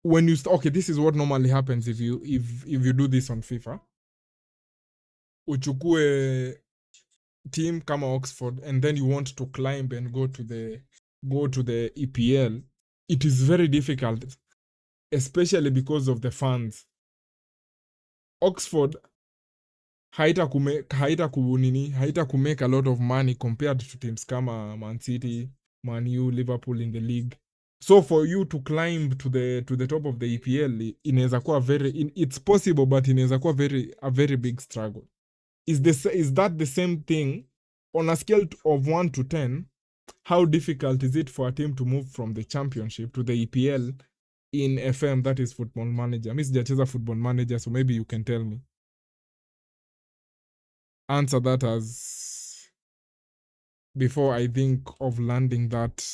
When you okay, this is what normally happens if you do this on FIFA. Uchukue team kama Oxford and then you want to climb and go to the EPL. It is very difficult, especially because of the funds. Oxford haita kumake a lot of money compared to teams kama Man City, Man U, Liverpool in the league. So for you to climb to the top of the EPL inaweza kuwa it's possible, but inaweza kuwa a very big struggle. Is that the same thing on a scale of 1 to 10? How difficult is it for a team to move from the championship to the EPL in FM, that is Football Manager? Mi sijacheza Football Manager, so maybe you can tell me. Answer that as before I think of landing that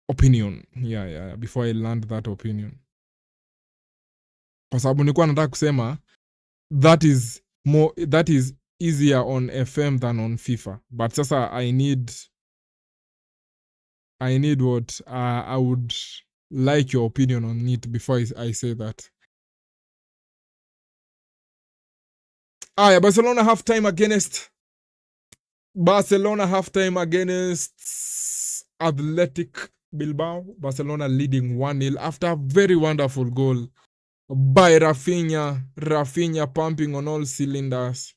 opinion. Yeah, before I land that opinion. Kwa sababu nilikuwa nataka kusema that is easier on FM than on FIFA. But sasa I need what I would like your opinion on it before I say that. Barcelona halftime against Athletic Bilbao. Barcelona leading 1-0 after a very wonderful goal by Rafinha. Rafinha pumping on all cylinders.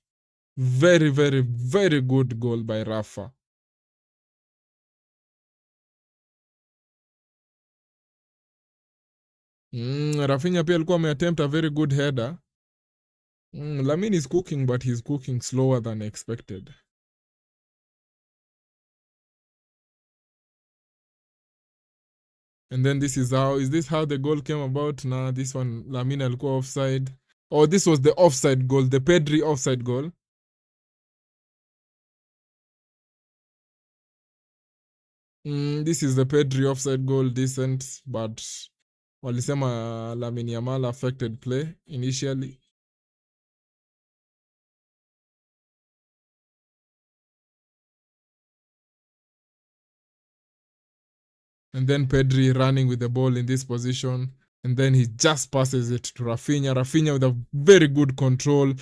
Very, very, very good goal by Rafa. Rafinha pia alikuwa ameattempt a very good header. Lamine is cooking, but he's cooking slower than expected. And then is this how the goal came about? Nah, this one, Lamine alikuwa offside. Oh, this was the offside goal, the Pedri offside goal. This is the Pedri offside goal, decent, but walisema Lamine Yamal affected play initially. And then Pedri running with the ball in this position. And then he just passes it to Rafinha. Rafinha with a very good control,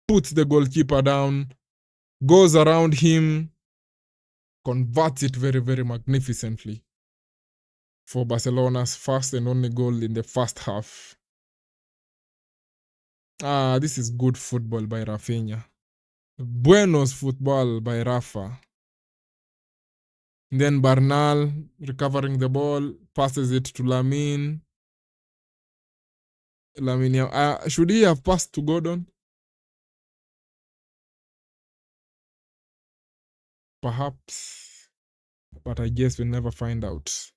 puts the goalkeeper down, goes around him, converts it very, very magnificently for Barcelona's first and only goal in the first half. This is good football by Rafinha. Buenos football by Rafa. And then Bernal recovering the ball, passes it to Lamine. Should he have passed to Gordon? Perhaps. But I guess we'll never find out.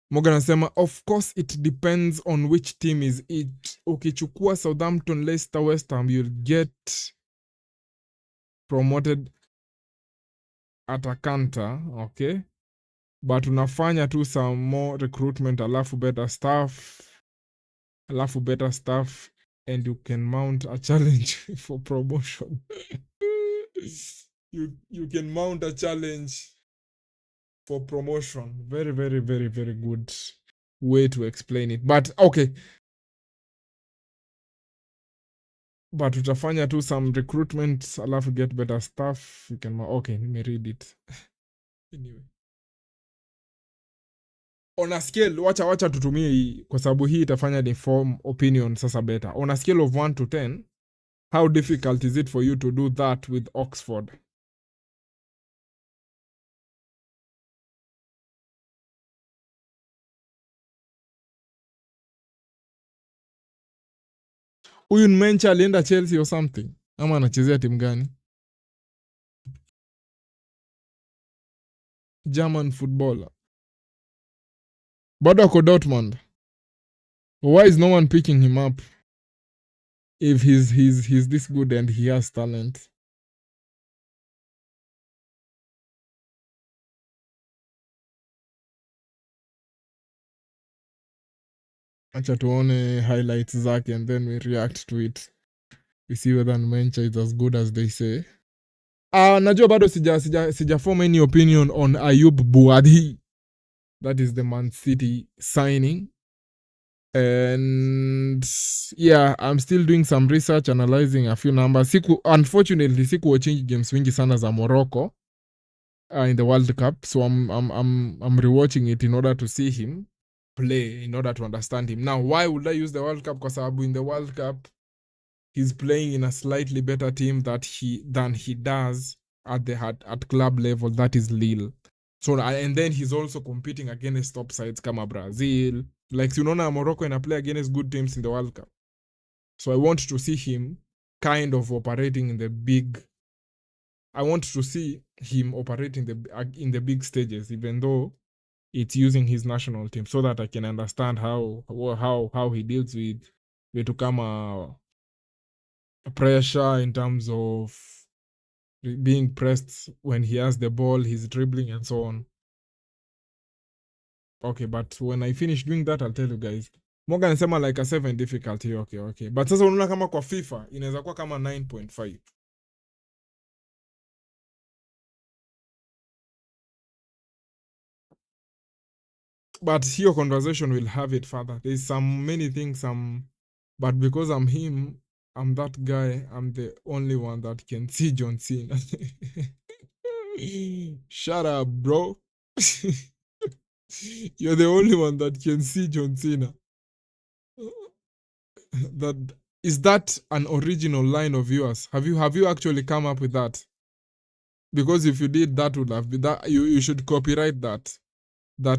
Morgan anasema, of course it depends on which team is it. Ukichukua Southampton, Leicester, West Ham, you'll get promoted at a canter, okay? But unafanya tu some more recruitment, alafu better stuff, and you can mount a challenge for promotion. you can mount a challenge for promotion. Very, very, very, very good way to explain it. But okay. But utafanya tu some recruitment, alafu get better stuff. You can, okay, let me read it. Anyway. On a scale, wacha tutumie hii, kwa sababu hii itafanya ni form opinion sasa better. On a scale of 1 to 10, how difficult is it for you to do that with Oxford? Huyu Mencha alienda Chelsea or something? Ama anachezea timu gani? German footballer. Bado ako Dortmund. Why is no one picking him up? If he's this good and he has talent. Acha tuone highlights zake and then we react to it. We see whether Mencha is as good as they say. Najua bado sija form any opinion on Ayub Buadi. That is the Man City signing. And yeah, I'm still doing some research, analyzing a few numbers. Unfortunately, siku watching games wingi sana za Morocco in the World Cup. So I'm rewatching it in order to see him play, in order to understand him. Now, why would I use the World Cup? Kwa sababu in the World Cup, he's playing in a slightly better team than he does at club level. That is Lille. So and then he's also competing against top sides kama Brazil. Like unaona Morocco ina play against good teams in the World Cup. So I want to see him kind of operating in the big. I want to see him operating in the big stages, even though it's using his national team, so that I can understand how he deals with to come a pressure in terms of being pressed when he has the ball, his dribbling and so on. Okay, but when I finish doing that, I'll tell you guys. Morgan anasema like a 7 difficulty. Okay. But sasa unaona kama kwa FIFA inaweza kuwa kama 9.5. But here conversation will have it further. There's many things, but because I'm him, I'm that guy, I'm the only one that can see John Cena. Shut up, bro. You're the only one that can see John Cena. Is that an original line of yours? Have you actually come up with that? Because if you did, that would have been that. You should copyright that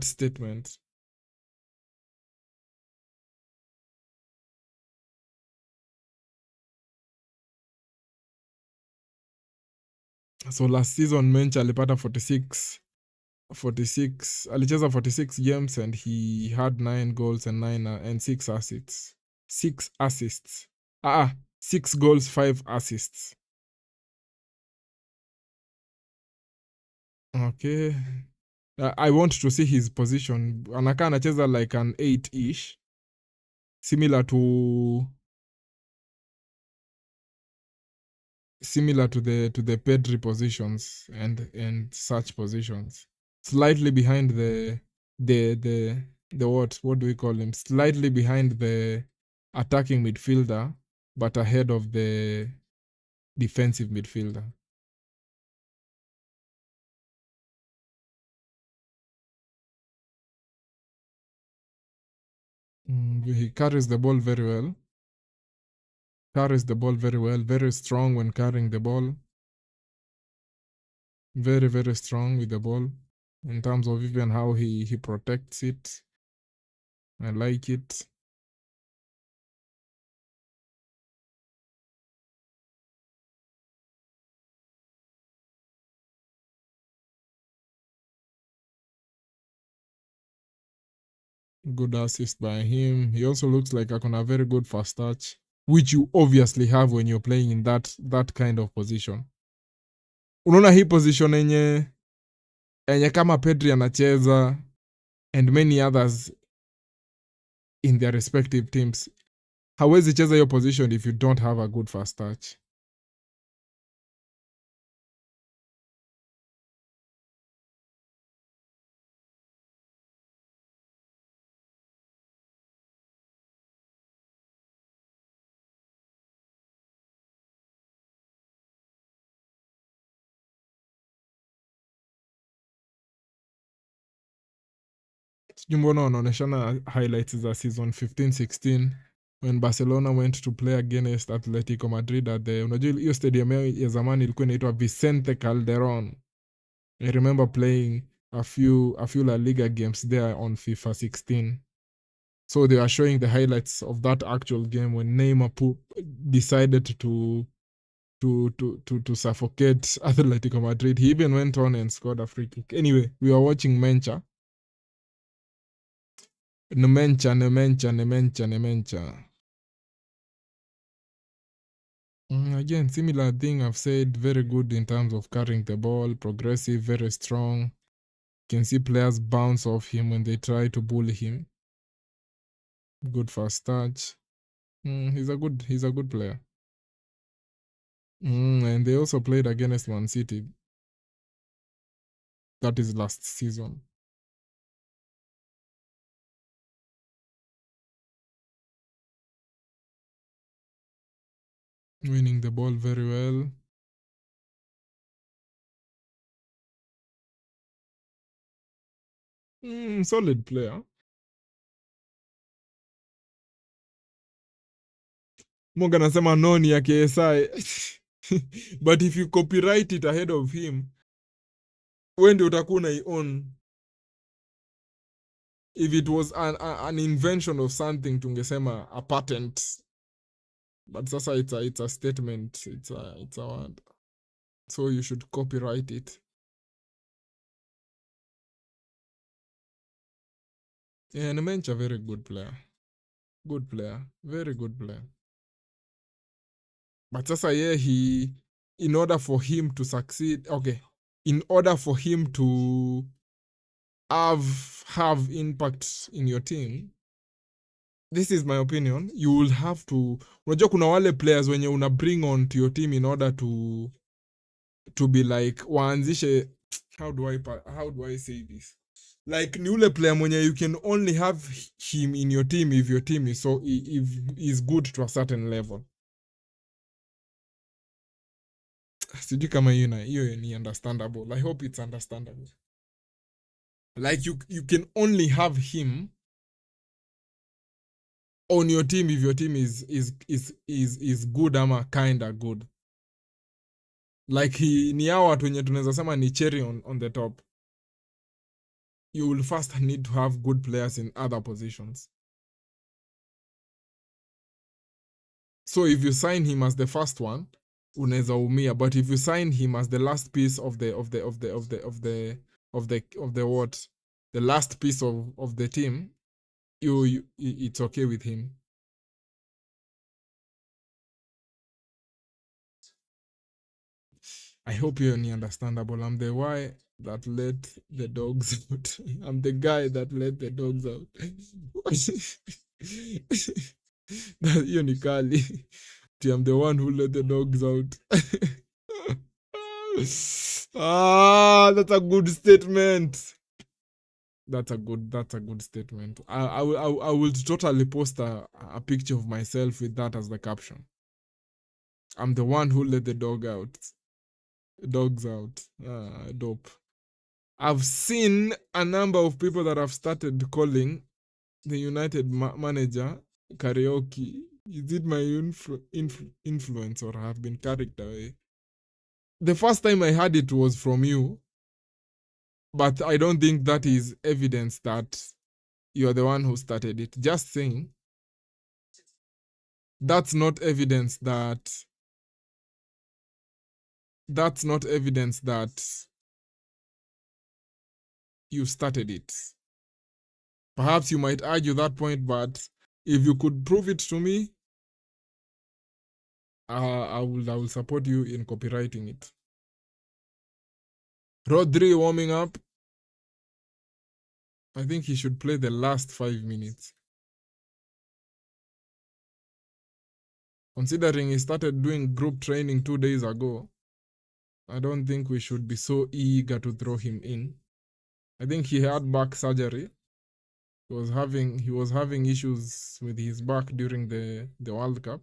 statement. So last season Mencha alipata 46 alicheza 46 games and he had 9 goals and 6 assists. 6 assists. 6 goals, 5 assists. Okay. I want to see his position. Anakaa anacheza like an 8-ish, similar to the Pedri positions and such positions. Slightly behind the what do we call him? Slightly behind the attacking midfielder, but ahead of the defensive midfielder. He carries the ball very well. Carries the ball very well. Very strong when carrying the ball. Very, very strong with the ball. In terms of even how he protects it. I like it. Good assist by him. He also looks like a very good fast touch, which you obviously have when you're playing in that kind of position. Unaona hii position enye kama Pedri anacheza and many others in their respective teams, hawezi cheza hiyo position if you don't have a good fast touch. Sijui mbona wanaoneshana highlights za season 15-16 when Barcelona went to play against Atletico Madrid at unajua hiyo stadium ya zamani ilikuwa inaitwa Vicente Calderon. I remember playing a few Laliga games there on FIFA 16. So they were showing the highlights of that actual game when Neymar decided to suffocate Atletico Madrid. He even went on and scored a free kick. Anyway, we were watching Nemencha. Again, similar thing I've said, very good in terms of carrying the ball, progressive, very strong. You can see players bounce off him when they try to bully him. Good fast touch. He's a good player. And they also played against Man City. That is last season. Winning the ball very well. Solid player. Munga anasema noni ya KSI. But if you copyright it ahead of him, when ndio utakuwa unai-own. If it was an invention of something, tungesema a patent. But sasa it's a statement. It's a word. So you should copyright it. Yeah, Nemencha, very good player. Good player. Very good player. But sasa in order for him to succeed, okay, in order for him to have impact in your team, this is my opinion, you will have to, unajua kuna wale players wenye una bring on to your team in order to be like waanzishe, how do I say this, like ni ule player mwenye you can only have him in your team if your team is is good to a certain level. Sijui kama hiyo ni understandable. I hope it's understandable. Like you can only have him on your team if your team is good ama kinda good. Like ni hao watu wenye tunaweza sema ni cherry on the top. You will first need to have good players in other positions. So if you sign him as the first one, unaweza umia, but if you sign him as the last piece of the what, the last piece of the team, it's okay with him. I hope you're understandable. I'm the why that let the dogs out. I'm the guy that let the dogs out. Hiyo ni kali. I'm the one who let the dogs out. That's a good statement. That's a good statement. I will totally post a picture of myself with that as the caption. I'm the one who let the dogs out. Dope. I've seen a number of people that have started calling the United manager karaoke. Is it my influence or have been carried away? The first time I heard it was from you, but I don't think that is evidence that you're the one who started it. Just saying, that's not evidence that you started it. Perhaps you might argue that point, but if you could prove it to me, I will support you in copywriting it. Rodri warming up. I think he should play the last 5 minutes. Considering he started doing group training 2 days ago, I don't think we should be so eager to throw him in. I think he had back surgery. He was having issues with his back during the World Cup.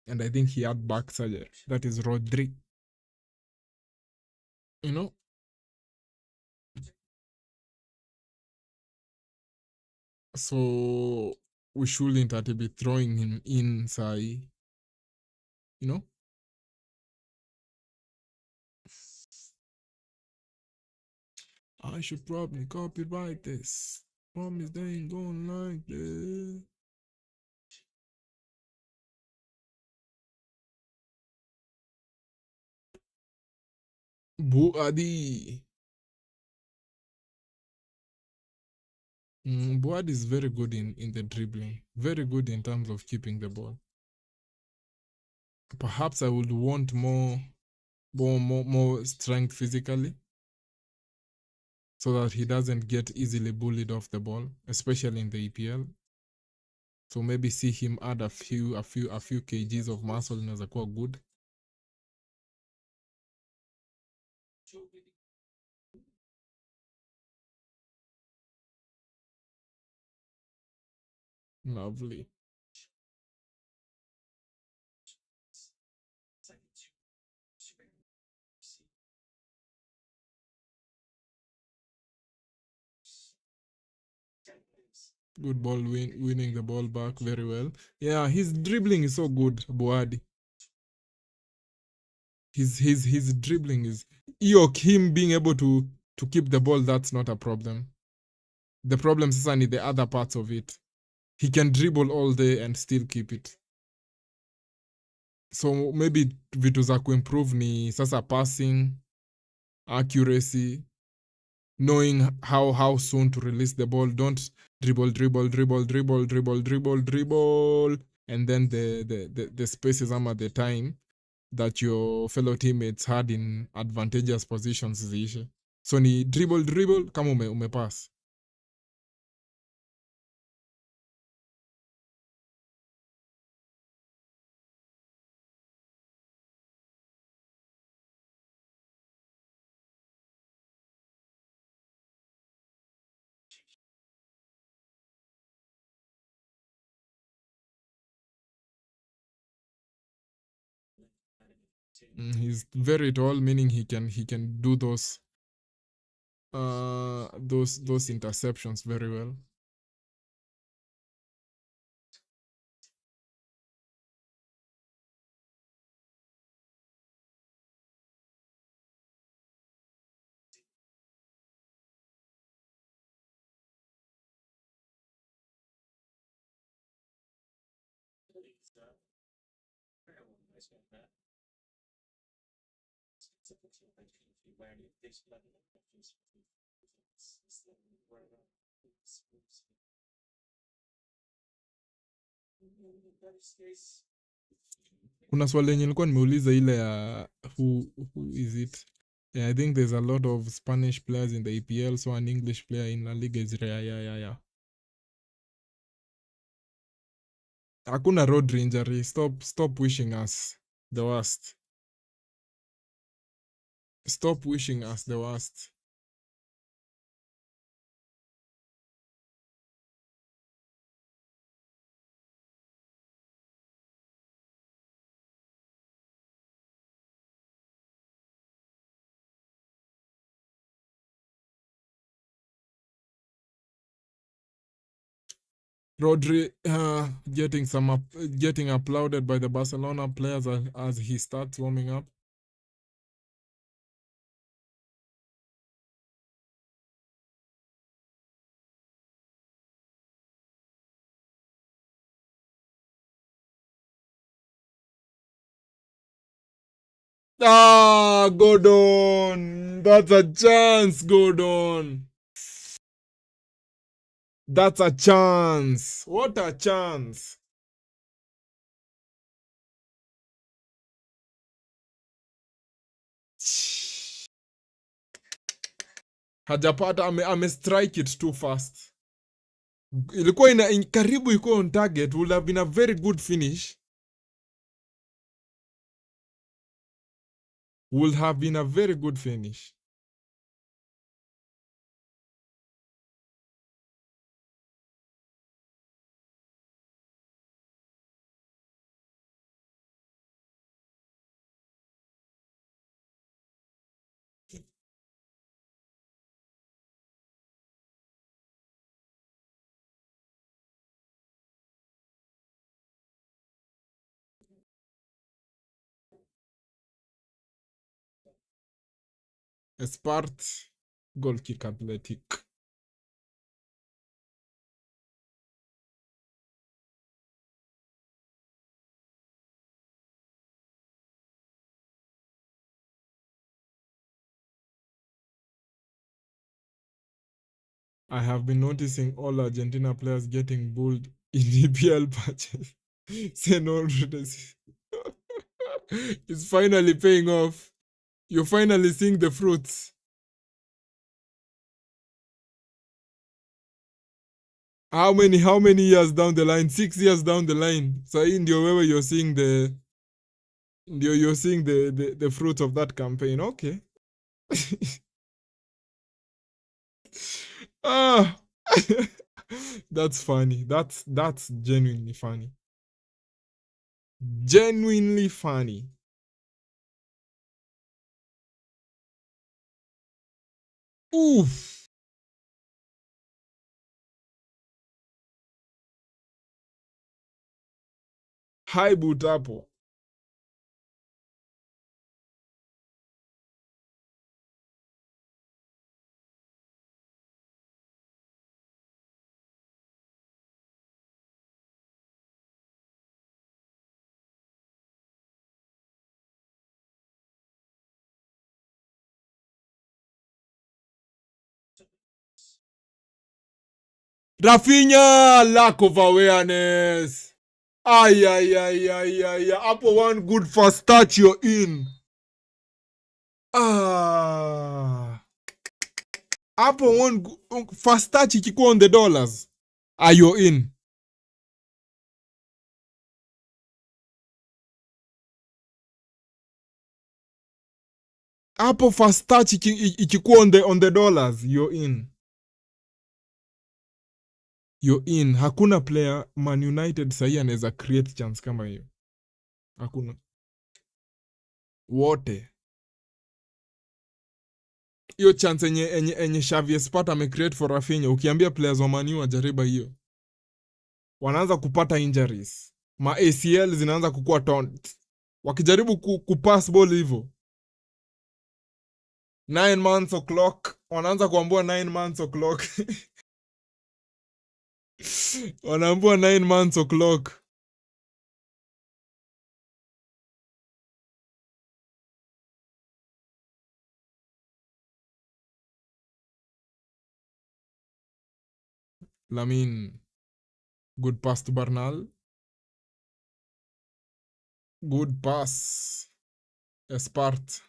And I think he had back surgery. That is Rodri. You know? So we shouldn't have to be throwing him in, say, you know? I should probably copyright this. Promise they ain't going like this. Buadi. Buadi is very good in the dribbling. Very good in terms of keeping the ball. Perhaps I would want more strength physically, so that he doesn't get easily bullied off the ball, especially in the EPL. So maybe see him add a few kgs of muscle inaweza kuwa good. Lovely. Good ball winning the ball back very well. Yeah, his dribbling is so good, Boadi. His dribbling is him being able to keep the ball, that's not a problem. The problem is only the other parts of it. He can dribble all day and still keep it. So maybe vitu za kuimprove ni sasa passing, accuracy, knowing how soon to release the ball. Don't dribble, and then the spaces at the time that your fellow teammates had in advantageous positions ziishe. So ni dribble kama umepass. He's very tall, meaning he can do those interceptions very well. Kuna swali yenye nilikuwa nimeuliza ile ya who is it? Yeah, I think there's a lot of Spanish players in the EPL, so an English player in La Liga is rare. Yeah. Hakuna Rodri injury. Stop wishing us the worst. Stop wishing us the worst. Rodri getting applauded by the Barcelona players as he starts warming up. Ah, Gordon! That's a chance, Gordon! That's a chance! What a chance! Hajapata ame strike it too fast. Ilikuwa karibu iko on target, would have been a very good finish. Would have been a very good finish. Espart goal kick athletic. I have been noticing all Argentina players getting bullied in EPL patches. Say no. It's finally paying off. You're finally seeing the fruits. How many years down the line? 6 years down the line. So in the way you're seeing the fruits of that campaign. Okay. Ah. That's funny. That's genuinely funny. Genuinely funny. Oof. High boot hapo. Rafinha, lack of awareness. Ay. Hapo one good first touch, you're in. Ah. Hapo one first touch ikikuwa on the dollars. Are you in? Hapo first touch ikikuwa on the dollars, you're in. You're in. Hakuna player Man United sahi anaweza create chance kama hiyo. Hakuna. Wote. Hiyo chance enye Xavi Espata amecreate for Rafinha, ukiambia players wa Man U wajariba hiyo, wanaanza kupata injuries. Ma ACL zinaanza kukua taunt. Wakijaribu kupass ball hivyo. 9 months o'clock. Wanaanza kuambua 9 months o'clock. Wanaambua 9 months o'clock. Lamine. Good pass to Bernal. Good pass. Espart.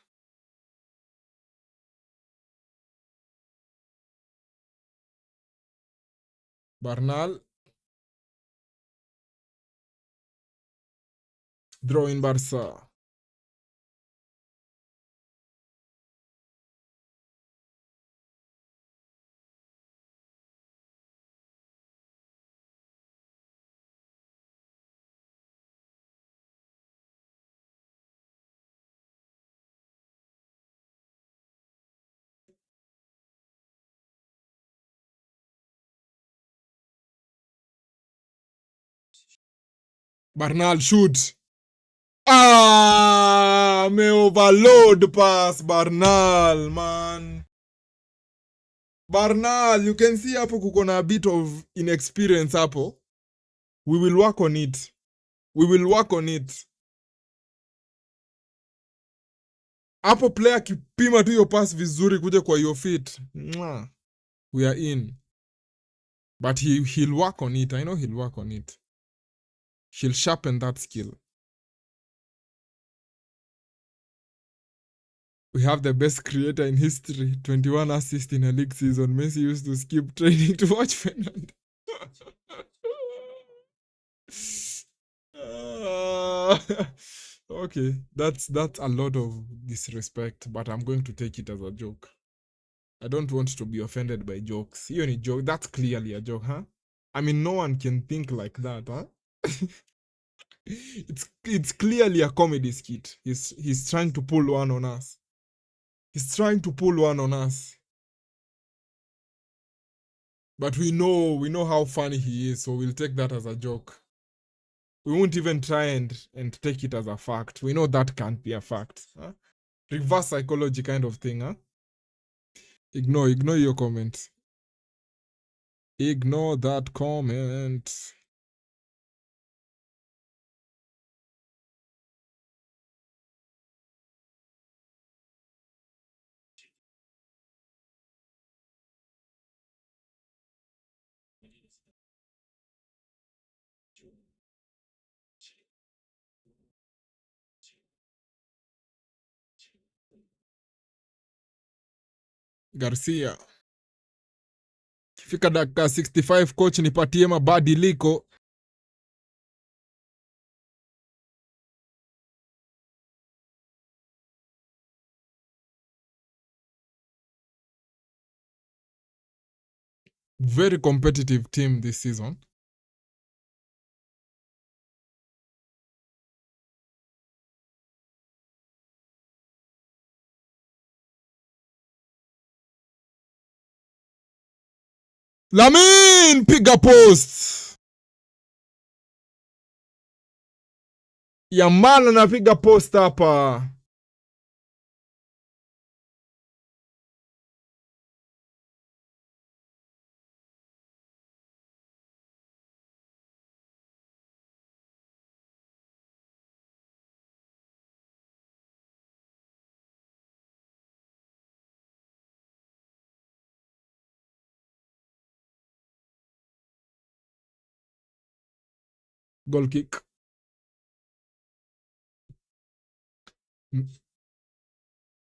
Bernal. Draw in Barca. Bernal shoot. Ah, me overload pass Bernal, man. Bernal, you can see hapo kuko na a bit of inexperience hapo. We will work on it. We will work on it. Hapo player akipima tu hiyo pass vizuri kuja kwa hiyo fit. Mwah. We are in. But he'll work on it. I know he'll work on it. He'll sharpen that skill. We have the best creator in history. 21 assists in a league season. Messi used to skip training to watch Fernando. Okay, that's a lot of disrespect, but I'm going to take it as a joke. I don't want to be offended by jokes. Hiyo ni joke. That's clearly a joke, huh? I mean, no one can think like that, huh? It's clearly a comedy skit. He's trying to pull one on us. He's trying to pull one on us. But we know how funny he is, so we'll take that as a joke. We won't even try and take it as a fact. We know that can't be a fact. Huh? Reverse psychology kind of thing, huh? Ignore your comment. Ignore that comment. Garcia. Fika dakika 65 coach nipatie mabadiliko. Very competitive team this season. Lamin, piga post. Yamal anapiga post hapa. Goal kick.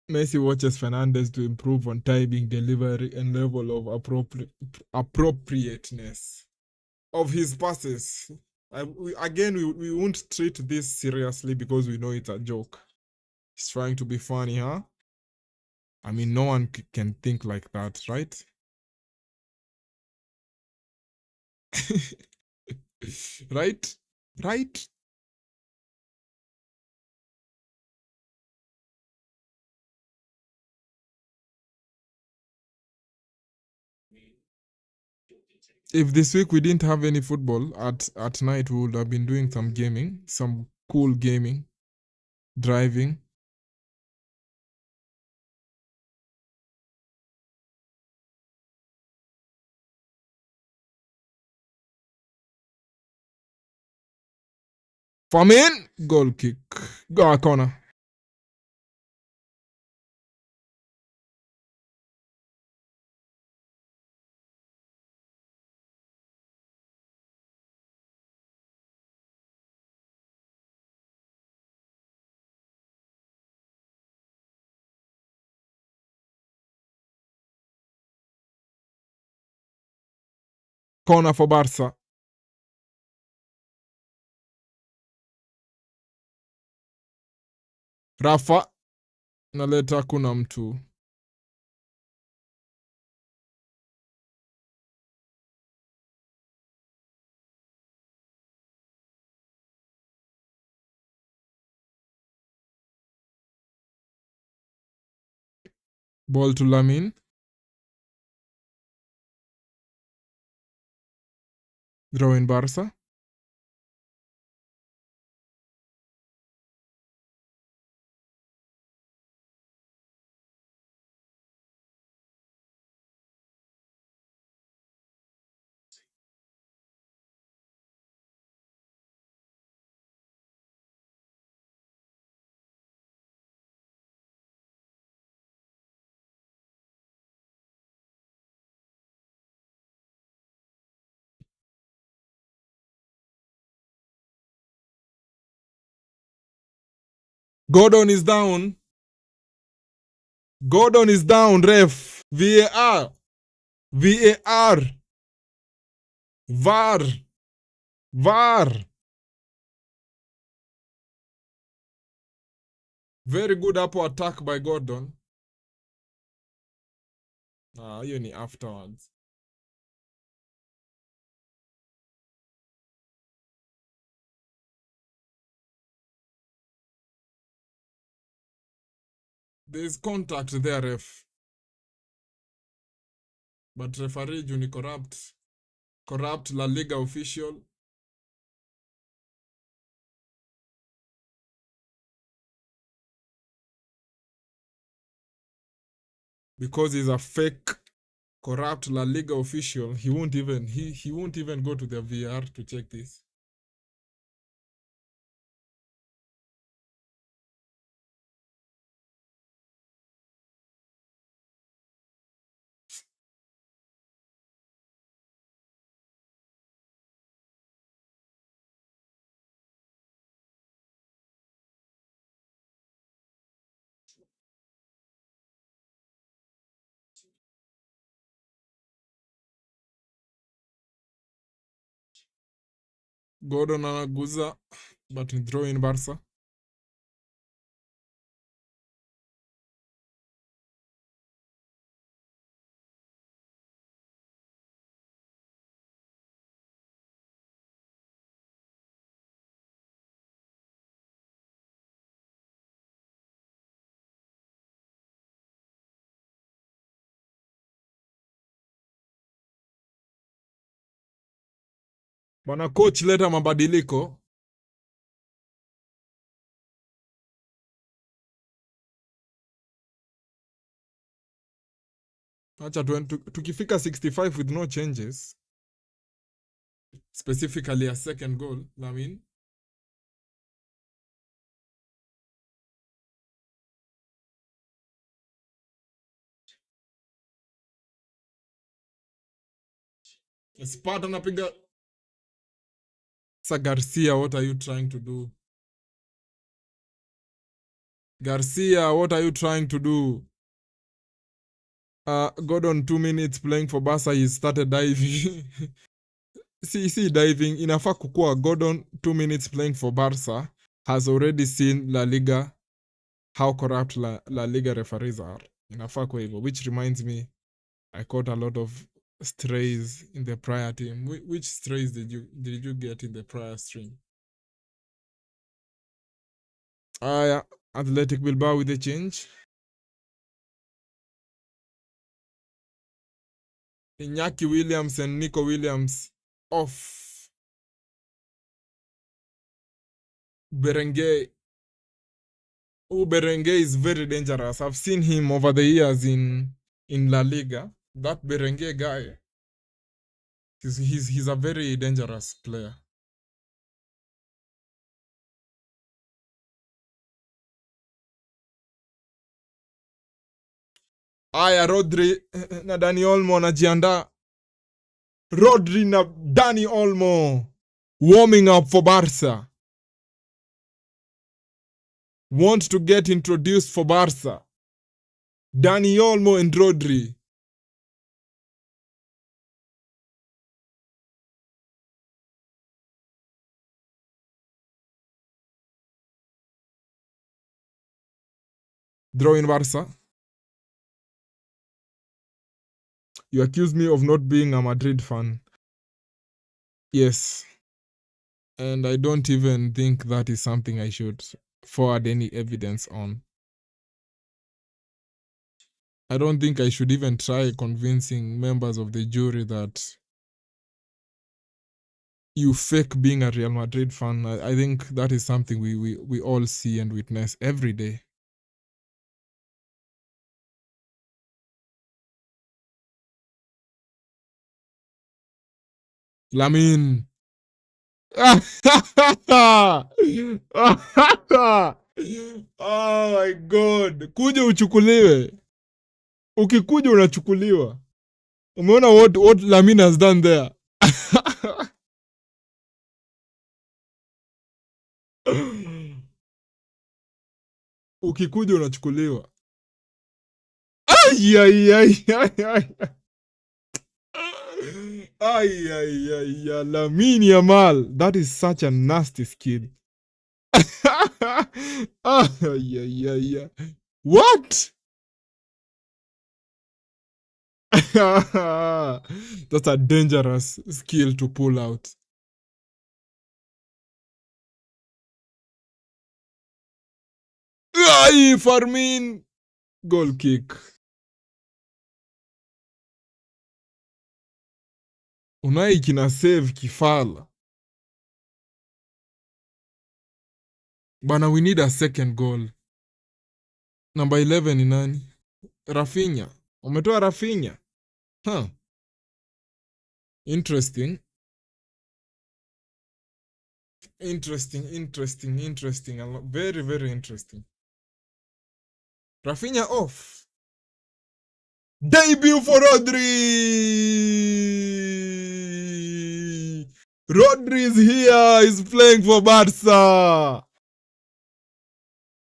Messi watches Fernandez to improve on timing, delivery, and level of appropriateness of his passes. We won't treat this seriously because we know it's a joke. He's trying to be funny, huh? I mean, no one can think like that, right? Right? Right? If this week we didn't have any football at night, we would have been doing some gaming, some cool gaming, driving. Famin, goal kick. Go corner. Corner for Barca. Rafa. Naleta kuna mtu. Ball to Lamin. Draw in Barca. Gordon is down. Gordon is down, ref. VAR. VAR. VAR. VAR. Very good hapo attack by Gordon. Hiyo ni afterwards. There's contact there, ref. But referee juu ni corrupt La Liga official. Because he's a fake corrupt La Liga official, he won't even go to the VR to check this. Gordon anaguza, but ni throw in Barca. Bwana coach, leta mabadiliko. Acha tukifika 65 with no changes, specifically a second goal, I mean. Sparta anapiga. Sa Garcia, what are you trying to do? Garcia, what are you trying to do? Gordon 2 minutes playing for Barca, he started diving. see diving. Inafaa kukua Gordon 2 minutes playing for Barca has already seen La Liga, how corrupt La Liga referees are. Inafaa kwa hivyo, which reminds me, I caught a lot of strays in the prior team. Which strays did you get in the prior stream? Yeah, Athletic Bilbao with the change. Iñaki Williams and Nico Williams off. Berenguer. Berenguer is very dangerous. I've seen him over the years in La Liga. That Berenguer guy, he's a very dangerous player. Aya, Rodri na Dani Olmo anajiandaa. Rodri na Dani Olmo warming up for Barca. Want to get introduced for Barca. Dani Olmo and Rodri. Draw in Barca. You accuse me of not being a Madrid fan. Yes. And I don't even think that is something I should forward any evidence on. I don't think I should even try convincing members of the jury that you fake being a Real Madrid fan. I think that is something we all see and witness every day. Lamin. Oh my god. Kuja uchukuliwe. Ukikuja unachukuliwa. Umeona what Lamin has done there? Ukikuja unachukuliwa. Ay, ay, ay, ay, ay. Ay, ay, ay, ay, Lamine Yamal. That is such a nasty skill. Ay, ay, ay, ay. What? That's a dangerous skill to pull out. Ay, Farmin. Goal kick. Unai kina save kifala. Bana, we need a second goal. Number 11 ni nani? Rafinha. Umetoa Rafinha? Huh. Interesting. Interesting. Very, very interesting. Rafinha off. Debut for Rodri! Rodri is here. He's playing for Barca.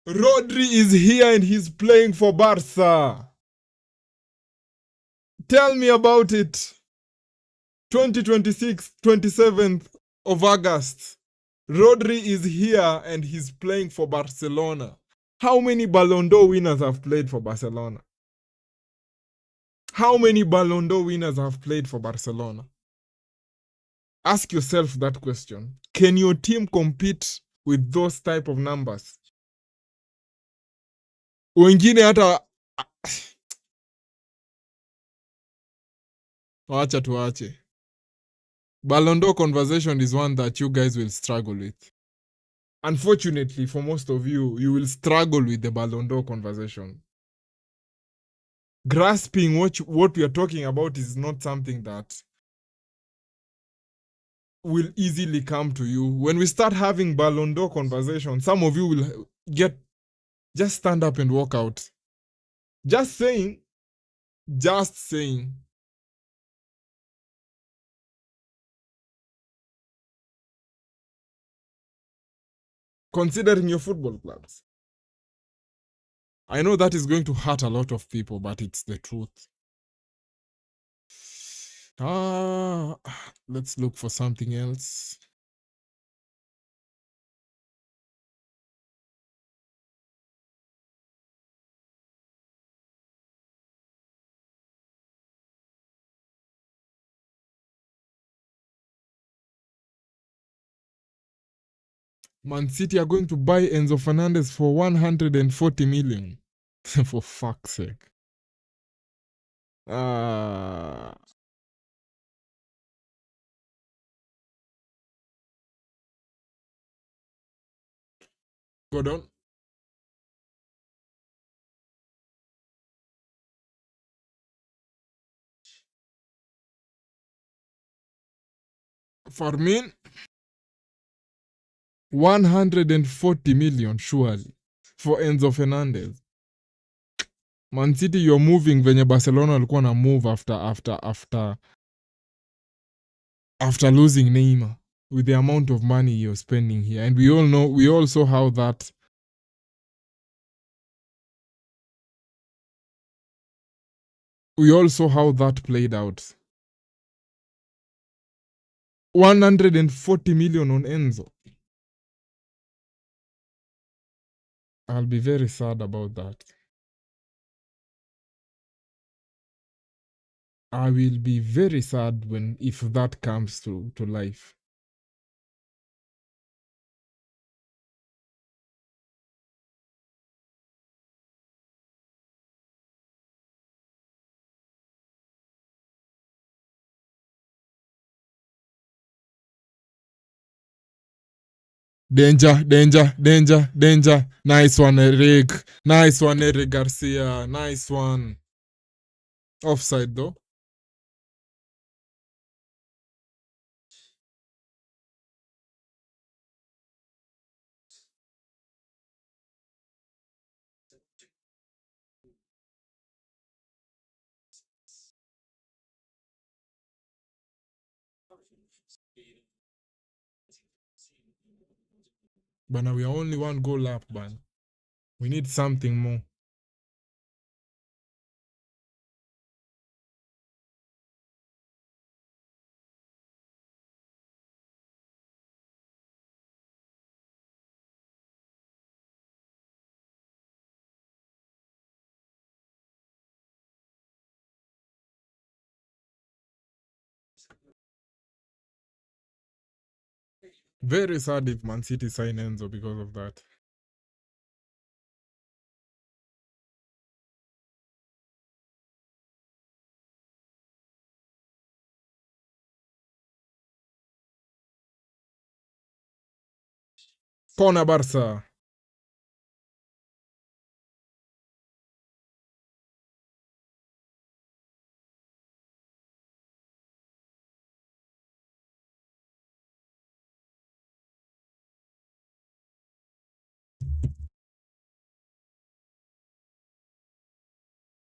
Rodri is here and he's playing for Barca. Tell me about it. 2026, 27th of August. Rodri is here and he's playing for Barcelona. How many Ballon d'Or winners have played for Barcelona? How many Ballon d'Or winners have played for Barcelona? Ask yourself that question. Can your team compete with those type of numbers? Wengine hata wacha tuache. Ballon d'Or conversation is one that you guys will struggle with. Unfortunately, for most of you, you will struggle with the Ballon d'Or conversation. Grasping what we are talking about is not something that will easily come to you. When we start having Ballon d'Or conversation, some of you will just stand up and walk out. Just saying. Considering your football clubs. I know that is going to hurt a lot of people, but it's the truth. Let's look for something else. Man City are going to buy Enzo Fernandez for 140 million. For fuck's sake. Go down. Farmin. 140 million surely for Enzo Fernandez. Man City, you're moving venye Barcelona walikuwa na move after losing Neymar with the amount of money you're spending here. And we all saw how that played out. 140 million on Enzo. I'll be very sad about that. I will be very sad if that comes to life. Danger, danger, danger, danger. Nice one, Eric. Nice one, Eric Garcia. Nice one. Offside though. But now we are only one goal up, man. We need something more. Very sad if Man City sign Enzo because of that. Corner Barca.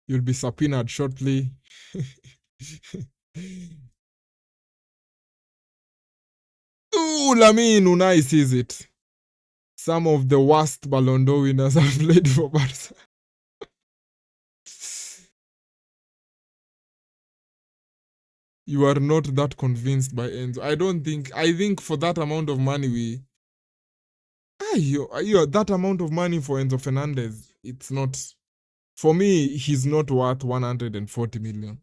You'll be subpoenaed shortly. Ooh, Lamine Unai sees it. Some of the worst Ballon d'Or winners have played for Barca. You are not that convinced by Enzo. I think for that amount of money that amount of money for Enzo Fernandez, it's not, for me, he's not worth 140 million.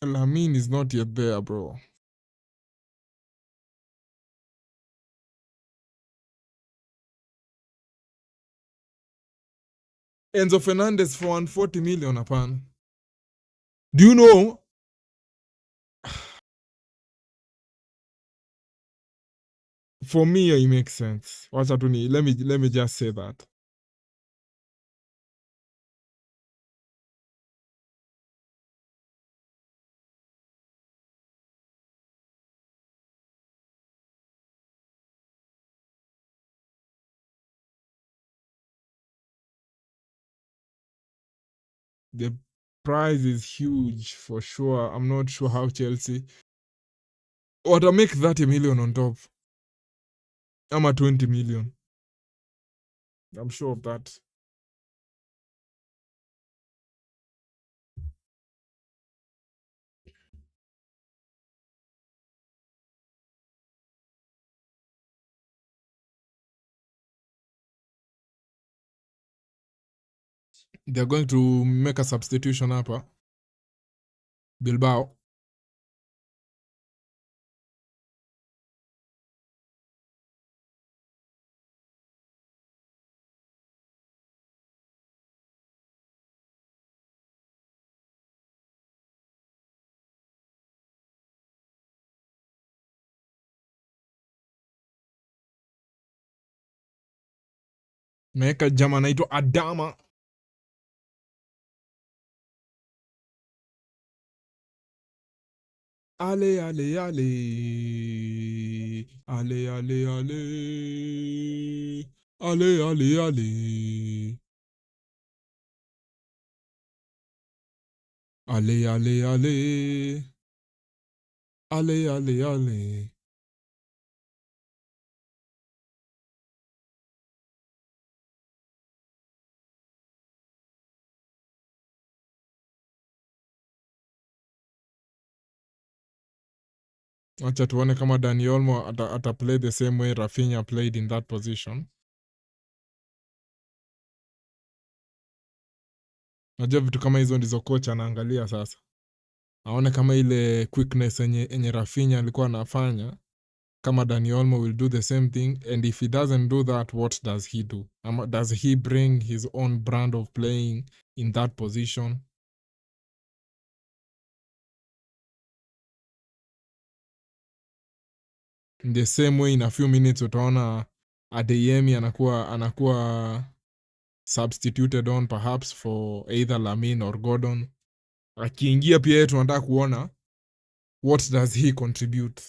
Lamine is not yet there, bro. Enzo Fernandez for 140 million upon. Do you know? For me, it makes sense. Let me just say that. The prize is huge for sure. I'm not sure how Chelsea. Or to make 30 million on top. I'm at 20 million. I'm sure of that. They're going to make a substitution up. Bilbao. Meweka jama anaitwa Adama. Ale, ale, ale. Ale, ale, ale. Ale, ale, ale. Ale, ale, ale. Ale, ale, ale. Acha tuone kama Dani Olmo ata play the same way Rafinha played in that position. Najua vitu kama hizo ndizo coach anaangalia sasa. Aone kama ile quickness enye Rafinha alikuwa anafanya, kama Dani Olmo will do the same thing, and if he doesn't do that, what does he do? Does he bring his own brand of playing in that position? In the same way, in a few minutes utaona Adeyemi anakuwa substituted on perhaps for either Lamine or Gordon. Akiingia pia yetu tunataka kuona what does he contribute.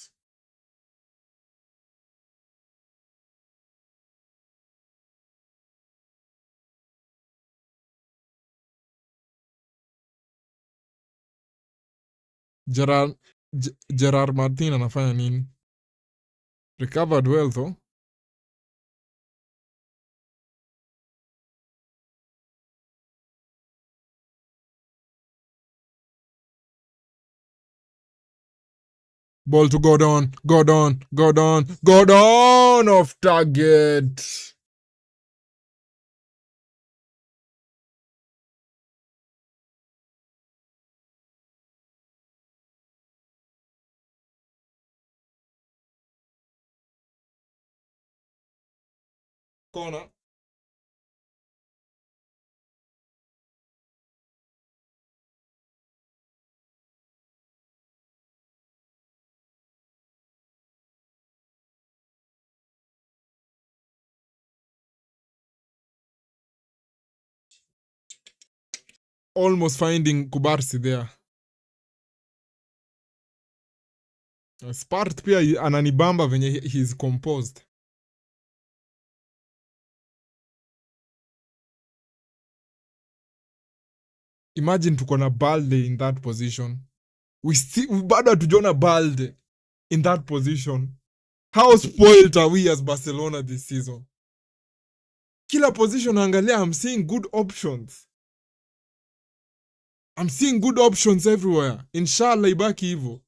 Gerard Martin anafanya nini? Recovered well though. Ball to Gordon off target. Corner. Almost finding Kubarsi there. Spart pia ananibamba venye he's composed. Imagine tuko na Balde in that position. We bado hatujaona Balde in that position. How spoiled are we as Barcelona this season? Kila position angalia, I'm seeing good options. I'm seeing good options everywhere. Inshallah ibaki hivyo.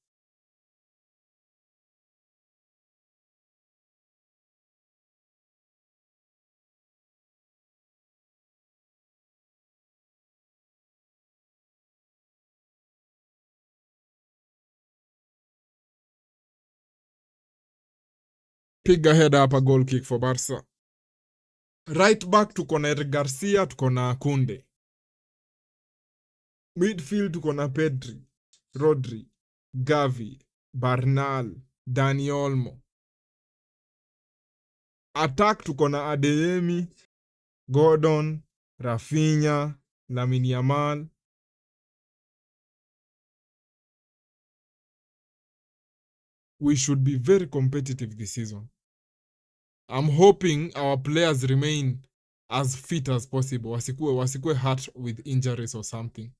Piga header hapa, goal kick for Barca. Right back tuko na Eric Garcia, tuko na Kunde. Midfield tuko na Pedri, Rodri, Gavi, Bernal, Dani Olmo. Attack tuko na Adeyemi, Gordon, Rafinha, Lamine Yamal. We should be very competitive this season. I'm hoping our players remain as fit as possible. Wasikue hurt with injuries or something.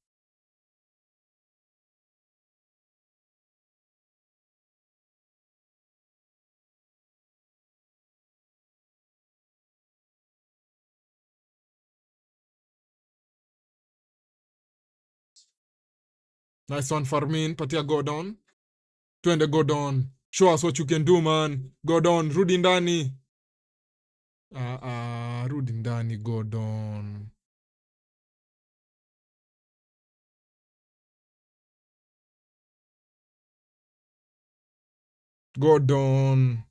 Nice one, Farmin. Patia Gordon. Twende Gordon. Show us what you can do, man. Gordon, rudi ndani. Rudi ndani, Gordon. Gordon.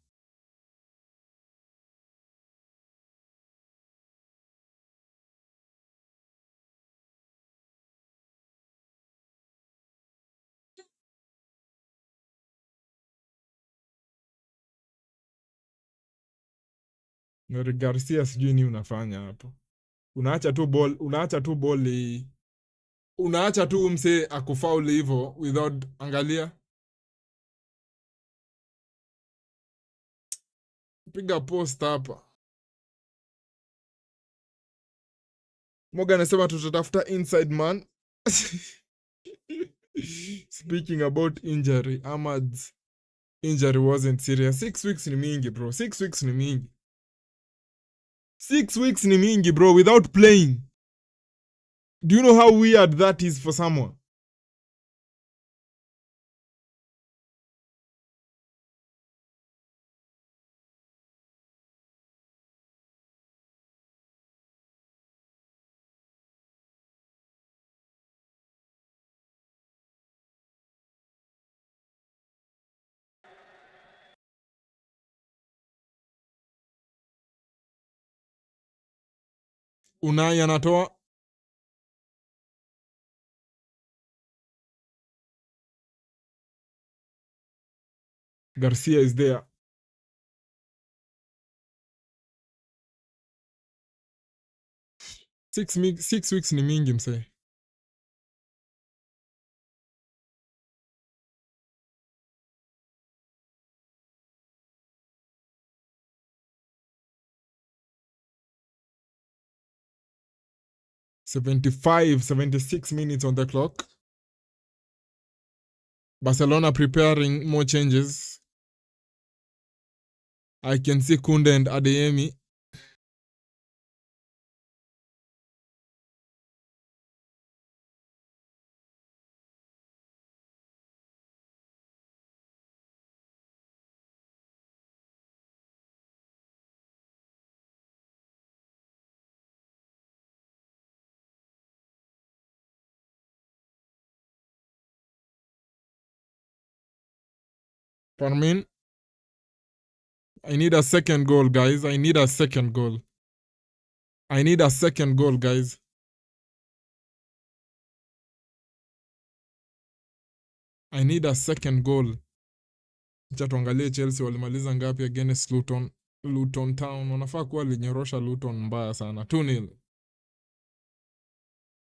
Nori Garcia, sijui ni unafanya hapo. Unaacha tu mse akufauli hivyo without angalia. Piga post hapa. Morgan anasema tutatafuta inside man. Speaking about injury, Ahmad's injury wasn't serious. 6 weeks ni mingi, bro. 6 weeks ni mingi. 6 weeks ni mingi, bro, without playing. Do you know how weird that is for someone? Unai anatoa. Garcia is there. 6 weeks ni mingi msee. $75, 76 minutes on the clock. Barcelona preparing more changes. I can see Kunde and Adeyemi. Fermin. I need a second goal, guys. I need a second goal. I need a second goal, guys. I need a second goal. Acha tuangalie Chelsea walimaliza ngapi against Luton Town. Wanafaa kuwa linyorosha Luton mbaya sana. 2-0.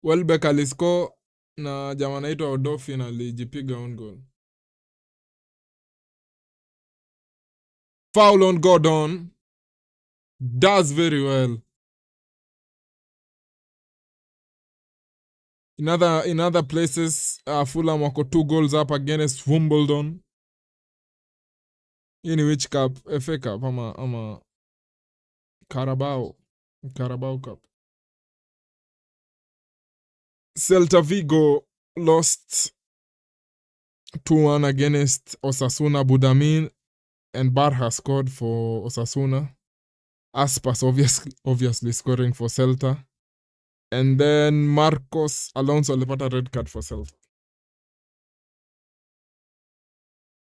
Welbeck aliscore na jamaa anaitwa Odofin alijipiga on goal. Foul on Gordon. Does very well. In other places, Fulham wako 2 goals up against Wimbledon. In which cup? FA Cup ama Carabao Cup. Celta Vigo lost 2-1 against Osasuna. Budamin and Barha scored for Osasuna. Aspas obviously scoring for Celta. And then Marcos Alonso alipata red card for Celta.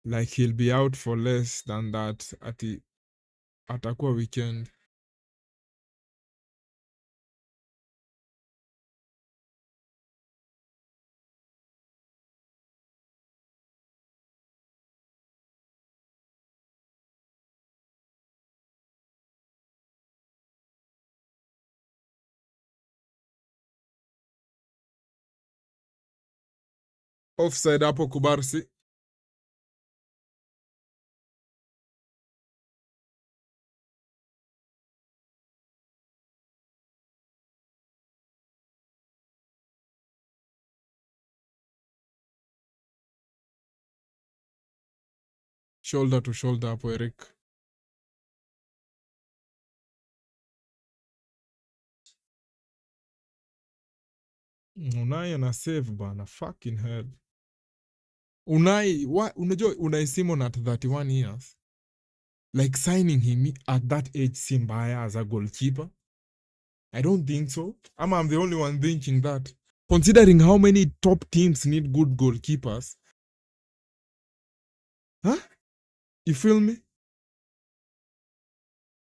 Like he'll be out for less than that atakuwa weekend. Offside hapo Kubarsi. Shoulder to shoulder hapo Eric. Unai ana save bana, fucking hell. Unai, unajua Unai Simon at 31 years. Like signing him at that age si mbaya as a goalkeeper. I don't think so. I'm the only one thinking that. Considering how many top teams need good goalkeepers. Huh? You feel me?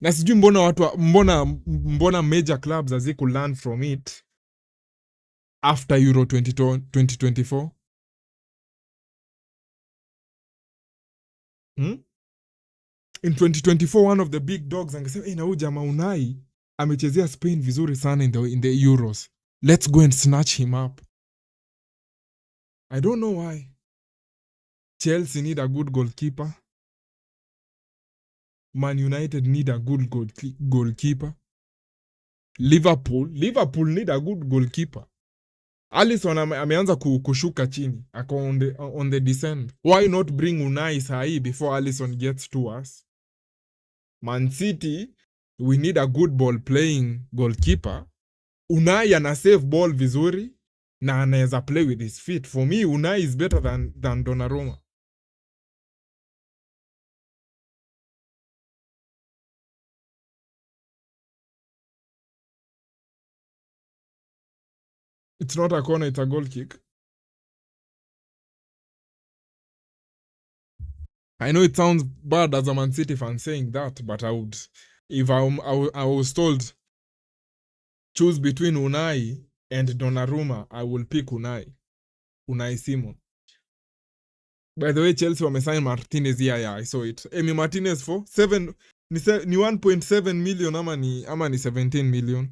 Na sijui mbona major clubs haziku learn from it after Euro 2024. In 2024 one of the big dogs angesema na huyu jamaa Unai amechezea Spain vizuri sana in the Euros. Let's go and snatch him up. I don't know why. Chelsea need a good goalkeeper. Man United need a good goalkeeper. Liverpool need a good goalkeeper. Alisson ameanza kushuka chini. Ako on the descent. Why not bring Unai sahi before Alisson gets to us? Man City, we need a good ball playing goalkeeper. Unai ana save ball vizuri na anaweza play with his feet. For me, Unai is better than Donnarumma. It's not a corner, it's a goal kick. I know it sounds bad as a Man City fan saying that, but I would, if I was told choose between Unai and Donnarumma, I will pick Unai. Unai Simon. By the way, Chelsea wamesign Martinez. Yeah, I saw it. Emi Martinez for 7 ni 1.7 million ama ni 17 million.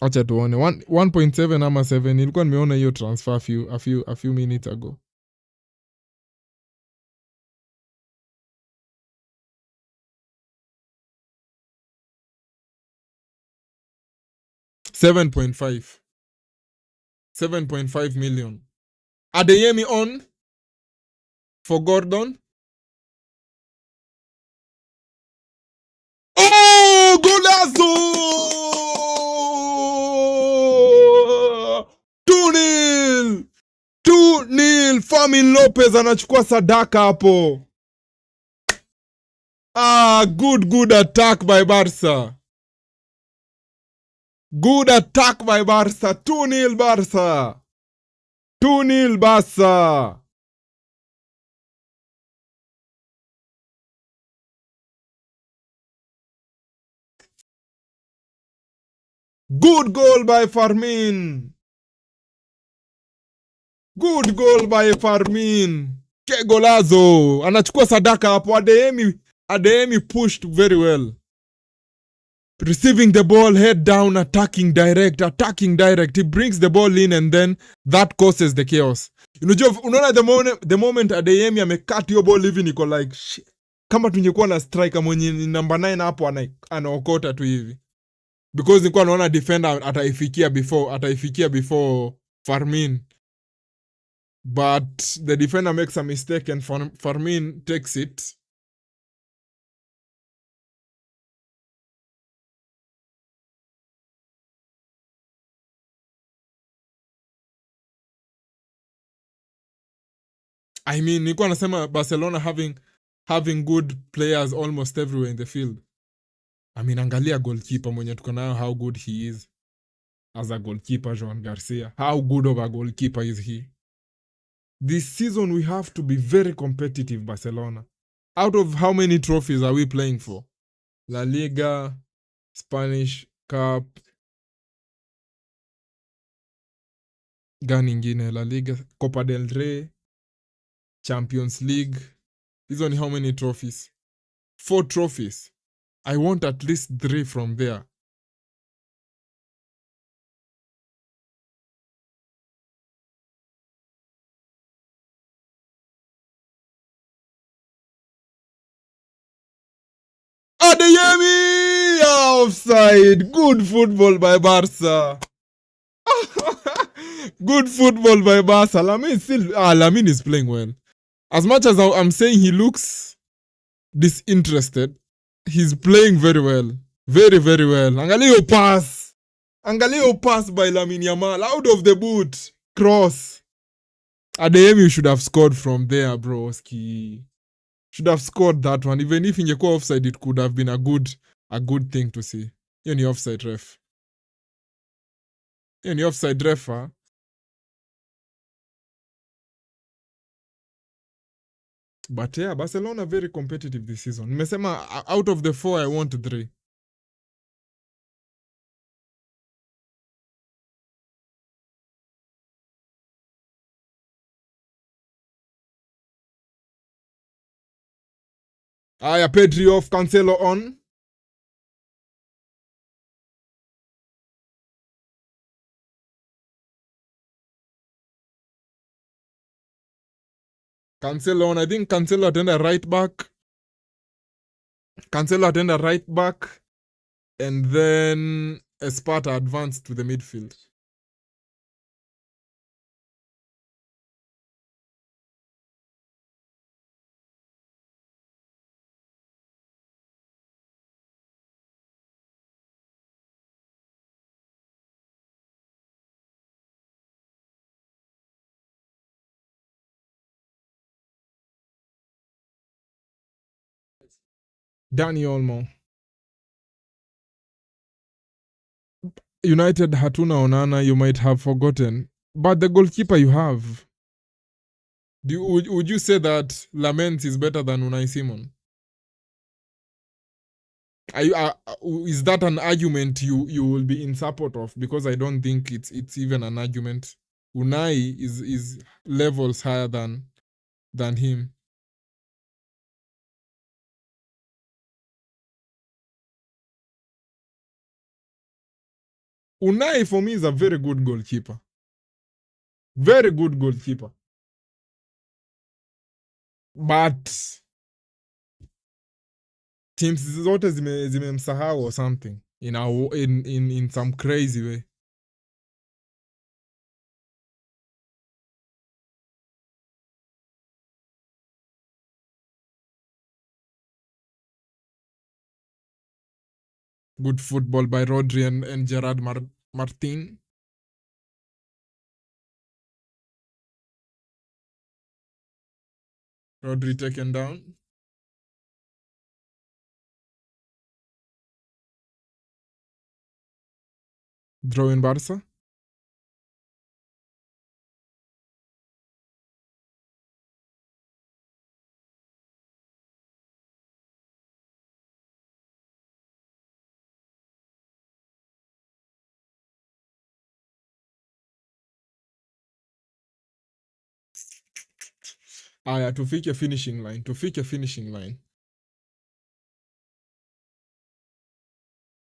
Acha tuone. 1.7 ama 7. Nilikuwa nimeona hiyo transfer a few minutes ago. $7.5 million. Adeyemi on for Gordon. Oh, golazo! 2-0. 2-0. Fermin Lopez anachukua sadaka hapo. Good attack by Barca. Good attack by Barca. 2-0 Barca. 2-0 Barca. Good goal by Fermin. Good goal by Fermin. Ke golazo. Anachukua sadaka hapo. Adeyemi pushed very well. Receiving the ball, head down, attacking direct. He brings the ball in and then that causes the chaos. Unaona the moment Adeyemi amecut your ball hivi niko like shit. Kama tungekuwa na striker mwenye number 9 hapo anaokota tu hivi. Because nilikuwa naona defender ataifikia before Fermin. But the defender makes a mistake and Fermin takes it. I mean, nilikuwa nasema Barcelona having good players almost everywhere in the field. I mean, angalia goalkeeper mwenye tuko nayo, how good he is as a goalkeeper, Joan Garcia. How good of a goalkeeper is he? This season we have to be very competitive, Barcelona. Out of how many trophies are we playing for? La Liga, Spanish Cup, gani ingine? La Liga, Copa del Rey, Champions League. These are how many trophies? 4 trophies. I want at least 3 from there. Adeyemi! Offside. Good football by Barca. Good football by Barca. Lamine is playing well. As much as I'm saying he looks disinterested, he's playing very well. Very, very well. Angalia pass. Pass by Lamine Yamal. Out of the boot. Cross. Adeyemi should have scored from there, broski. Should have scored that one. Even if ingekuwa offside, it could have been a good thing to see. Hiyo ni offside ref. Hiyo ni offside ref, huh? But yeah, Barcelona very competitive this season. Nimesema out of the 4, I want 3. Aya, Pedri off, Cancelo on. Cancelo on. I think Cancelo ataenda right back. And then Esparta advanced to the midfield. Dani Olmo. United hatuna Onana, you might have forgotten. But the goalkeeper you have. Would you say that Lamens is better than Unai Simon? Is that an argument you will be in support of? Because I don't think it's even an argument. Unai is levels higher than him. Unai for me is a very good goalkeeper. Very good goalkeeper. But teams zote zimemsahau or something in some crazy way. Good football by Rodri and Gerard Martin. Rodri taken down. Draw in Barca. Aya, tufike finishing line. Tufike finishing line.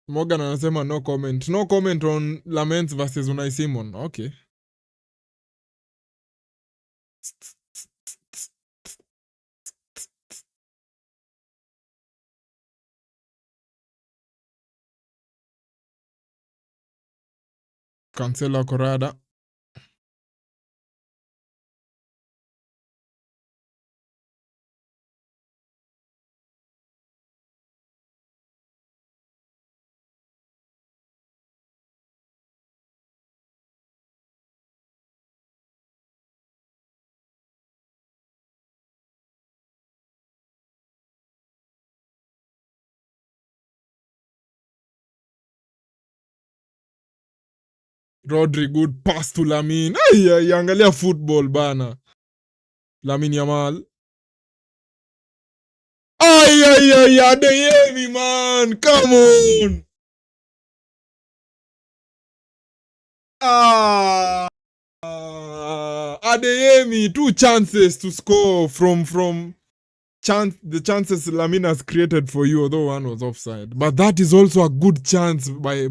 Morgan anasema no comment. No comment on Laments versus Unai Simon. Okay. Cancela Corrada. Rodri, good pass to Lamine. Ay, angalia football bana. Lamine Yamal. Ay, Adeyemi, man. Come on. Adeyemi, 2 chances to score from the chances Lamine has created for you, although one was offside. But that is also a good chance by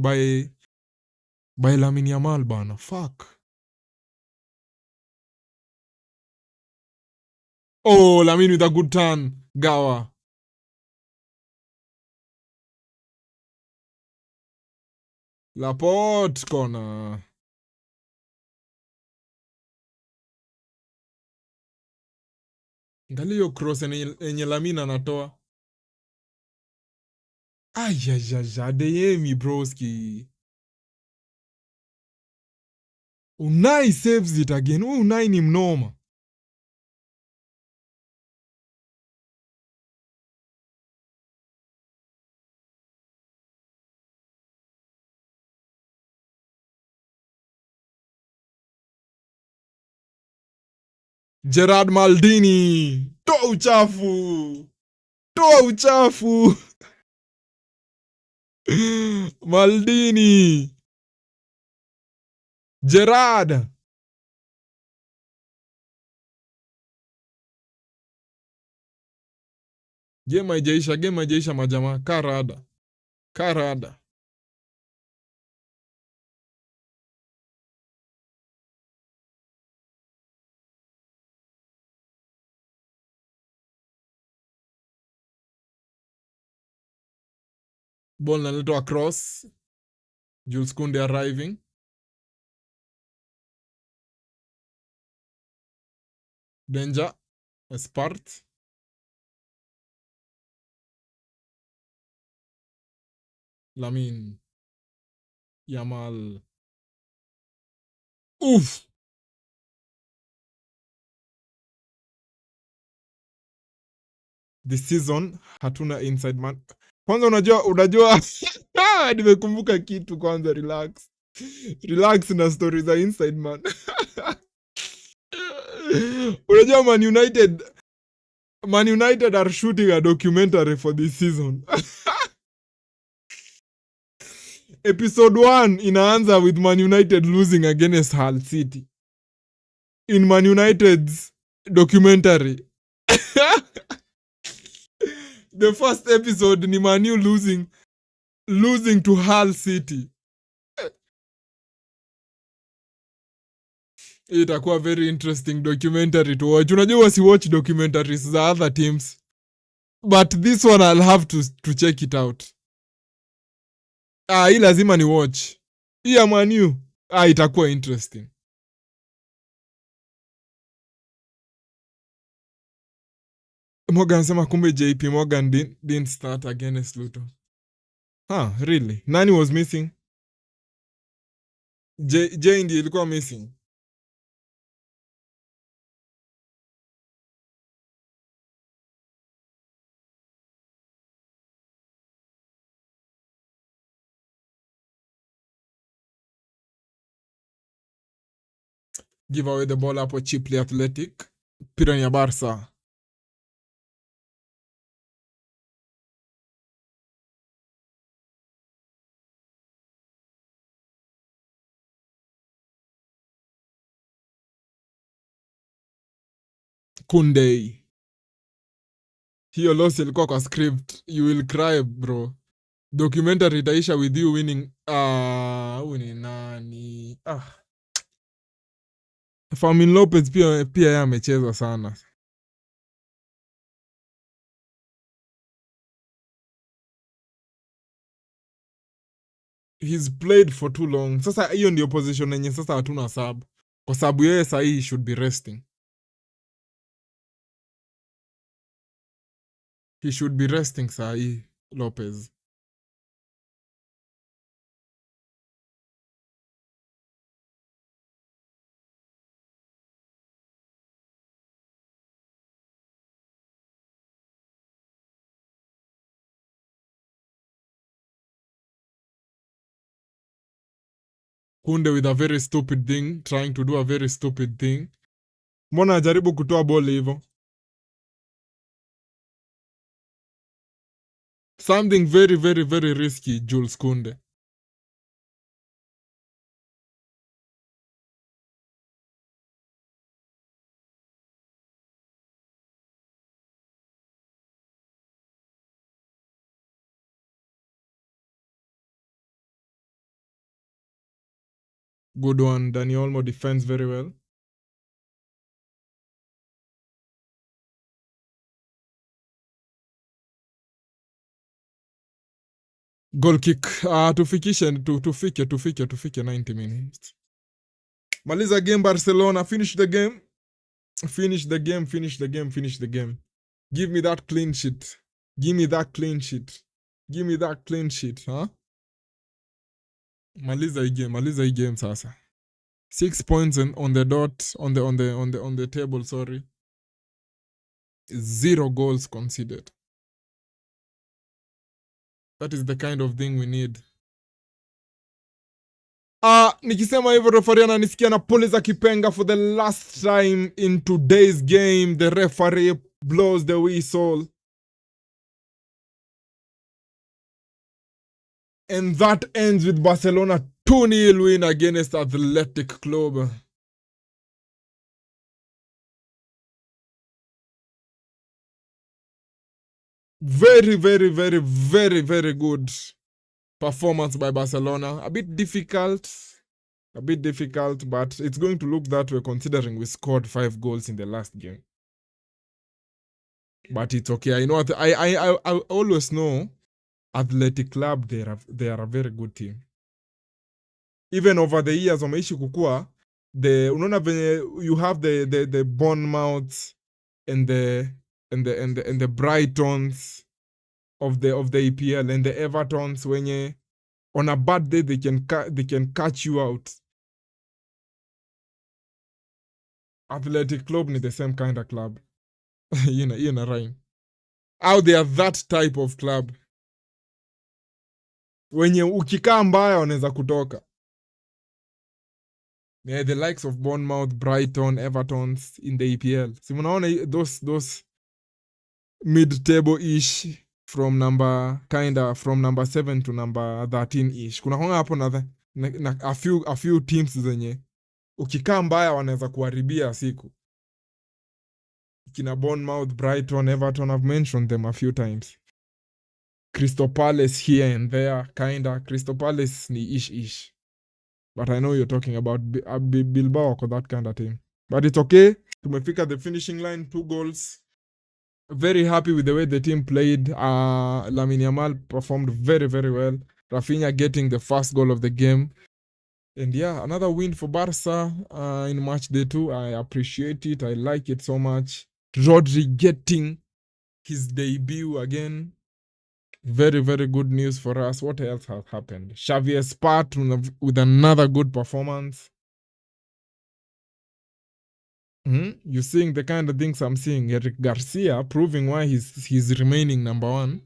Lamine Yamal, bana. Fuck. Oh, Lamine with a good turn. Gawa. Laporte corner. Angalia hiyo cross enye Lamine anatoa. Ayajaja, Adeyemi broski. Unai saves it again. Unai ni mnoma. Gerard Maldini. Toa uchafu. Toa uchafu. Maldini. Gerard. Game haijaisha majamaa. Karada. Ball naletwa across. Jules Kunde arriving. Danger. Espart. Lamine Yamal. Oof. This season hatuna inside man. Kwanza unajua nimekumbuka kitu kwanza, relax na stories za inside man. Unajua Man United are shooting a documentary for this season. Episode 1 inaanza with Man United losing against Hull City. In Man United's documentary. The first episode ni Man U losing to Hull City. Itakuwa very interesting documentary to watch. Unajua si watch documentaries za other teams. But this one I'll have to check it out. Hii lazima ni watch. Hii ya Man U. Itakuwa interesting. Morgan sema kumbe JP Morgan didn't start against Luton. Really? Nani was missing? J ndiye ilikuwa missing. Give away the ball hapo cheaply Athletic. Pira ya Barca. Kunde. Hiyo loss ilikuwa kwa script. You will cry bro. Documentary itaisha with you winning. Uni nani? Fermin Lopez pia yeye amecheza sana. He's played for too long. Sasa hiyo ndio position yenye sasa hatuna sub. Kwa sababu yeye sasa he should be resting. He should be resting sahi Lopez. Kunde with a very stupid thing, trying to do a very stupid thing. Mbona ajaribu kutoa ball hivyo? Something very, very, very risky, Jules Kunde. Good one. Dani Olmo defends very well. Goal kick. Tufike 90 minutes. Maliza game Barcelona. Finish the game. Finish the game. Give me that clean sheet. Maliza hii game sasa. 6 points on the dot, on the table, sorry. 0 goals conceded. That is the kind of thing we need. Nikisema hivyo referee ananisikia na pole za kipenga for the last time in today's game. The referee blows the whistle. And that ends with Barcelona 2-0 win against Athletic Club. Very, very, very, very, very good performance by Barcelona. A bit difficult, but it's going to look that way considering we scored 5 goals in the last game. But it's okay. I know. I always know Athletic Club, they are a very good team. Even over the years, wameishi kukua, unaona venye you have the Bournemouth and the Brightons of the EPL and the Evertons, wenye on a bad day they can catch you out. Athletic Club ni the same kind of club. you know right. How they are that type of club. Wenye ukikaa mbaya unaweza kutoka. Yeah, the likes of Bournemouth, Brighton, Evertons in the EPL. Si mnaona those mid-table-ish from number 7 to number 13ish. Kuna honga hapo na a few teams zenye ukikaa mbaya wanaweza kuharibia siku. Kina Bournemouth, Brighton, Everton, I've mentioned them a few times. Crystal Palace here and there, Crystal Palace ni ish. But I know you're talking about Bilbao or that kind of team. But it's okay. Tumefika the finishing line, 2 goals. Very happy with the way the team played. Lamine Yamal performed very, very well. Rafinha getting the first goal of the game. And yeah, another win for Barca in match day 2. I appreciate it. I like it so much. Rodri getting his debut again. Very, very good news for us. What else has happened? Xavi Espat with another good performance. You're seeing the kind of things I'm seeing. Eric Garcia proving why he's remaining number 1.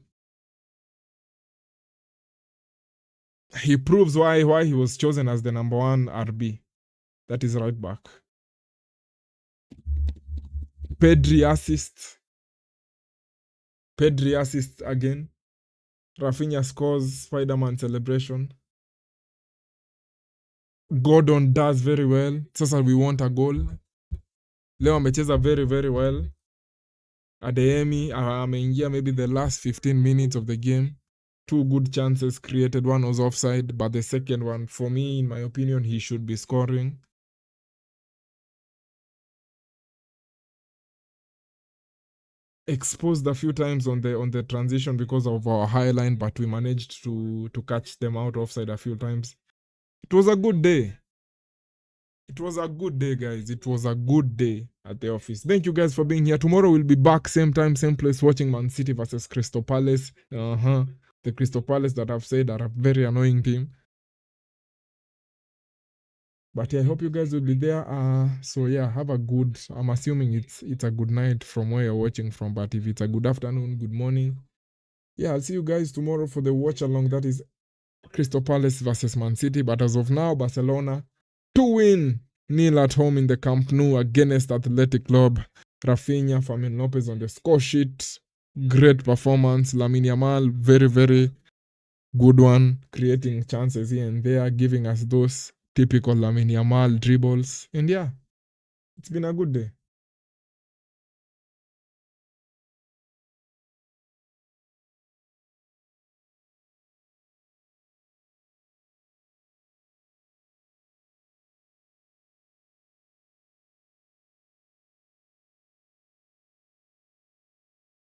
He proves why he was chosen as the number 1 RB. That is right back. Pedri assists again. Rafinha scores, Spider-Man celebration. Gordon does very well. Sasa we want a goal. Leo amecheza very, very well. Adeyemi ameingia maybe the last 15 minutes of the game. 2 good chances created. One was offside, but the second one, for me, in my opinion, he should be scoring. Exposed a few times on the transition because of our high line, but we managed to catch them out offside a few times. It was a good day. It was a good day, guys. It was a good day at the office. Thank you guys for being here. Tomorrow we'll be back, same time, same place, watching Man City versus Crystal Palace. The Crystal Palace that I've said are a very annoying team. But yeah, I hope you guys will be there. So yeah, have a good, I'm assuming it's a good night from where you're watching from, but if it's a good afternoon, good morning. Yeah, I'll see you guys tomorrow for the watch along. That is Crystal Palace versus Man City. But as of now, Barcelona to win 0 at home in the Camp Nou against Athletic Club. Rafinha, Fermin Lopez on the score sheet. Great performance. Lamine Yamal, very, very good one. Creating chances here and there, giving us those typical Lamine Yamal dribbles. And yeah, it's been a good day.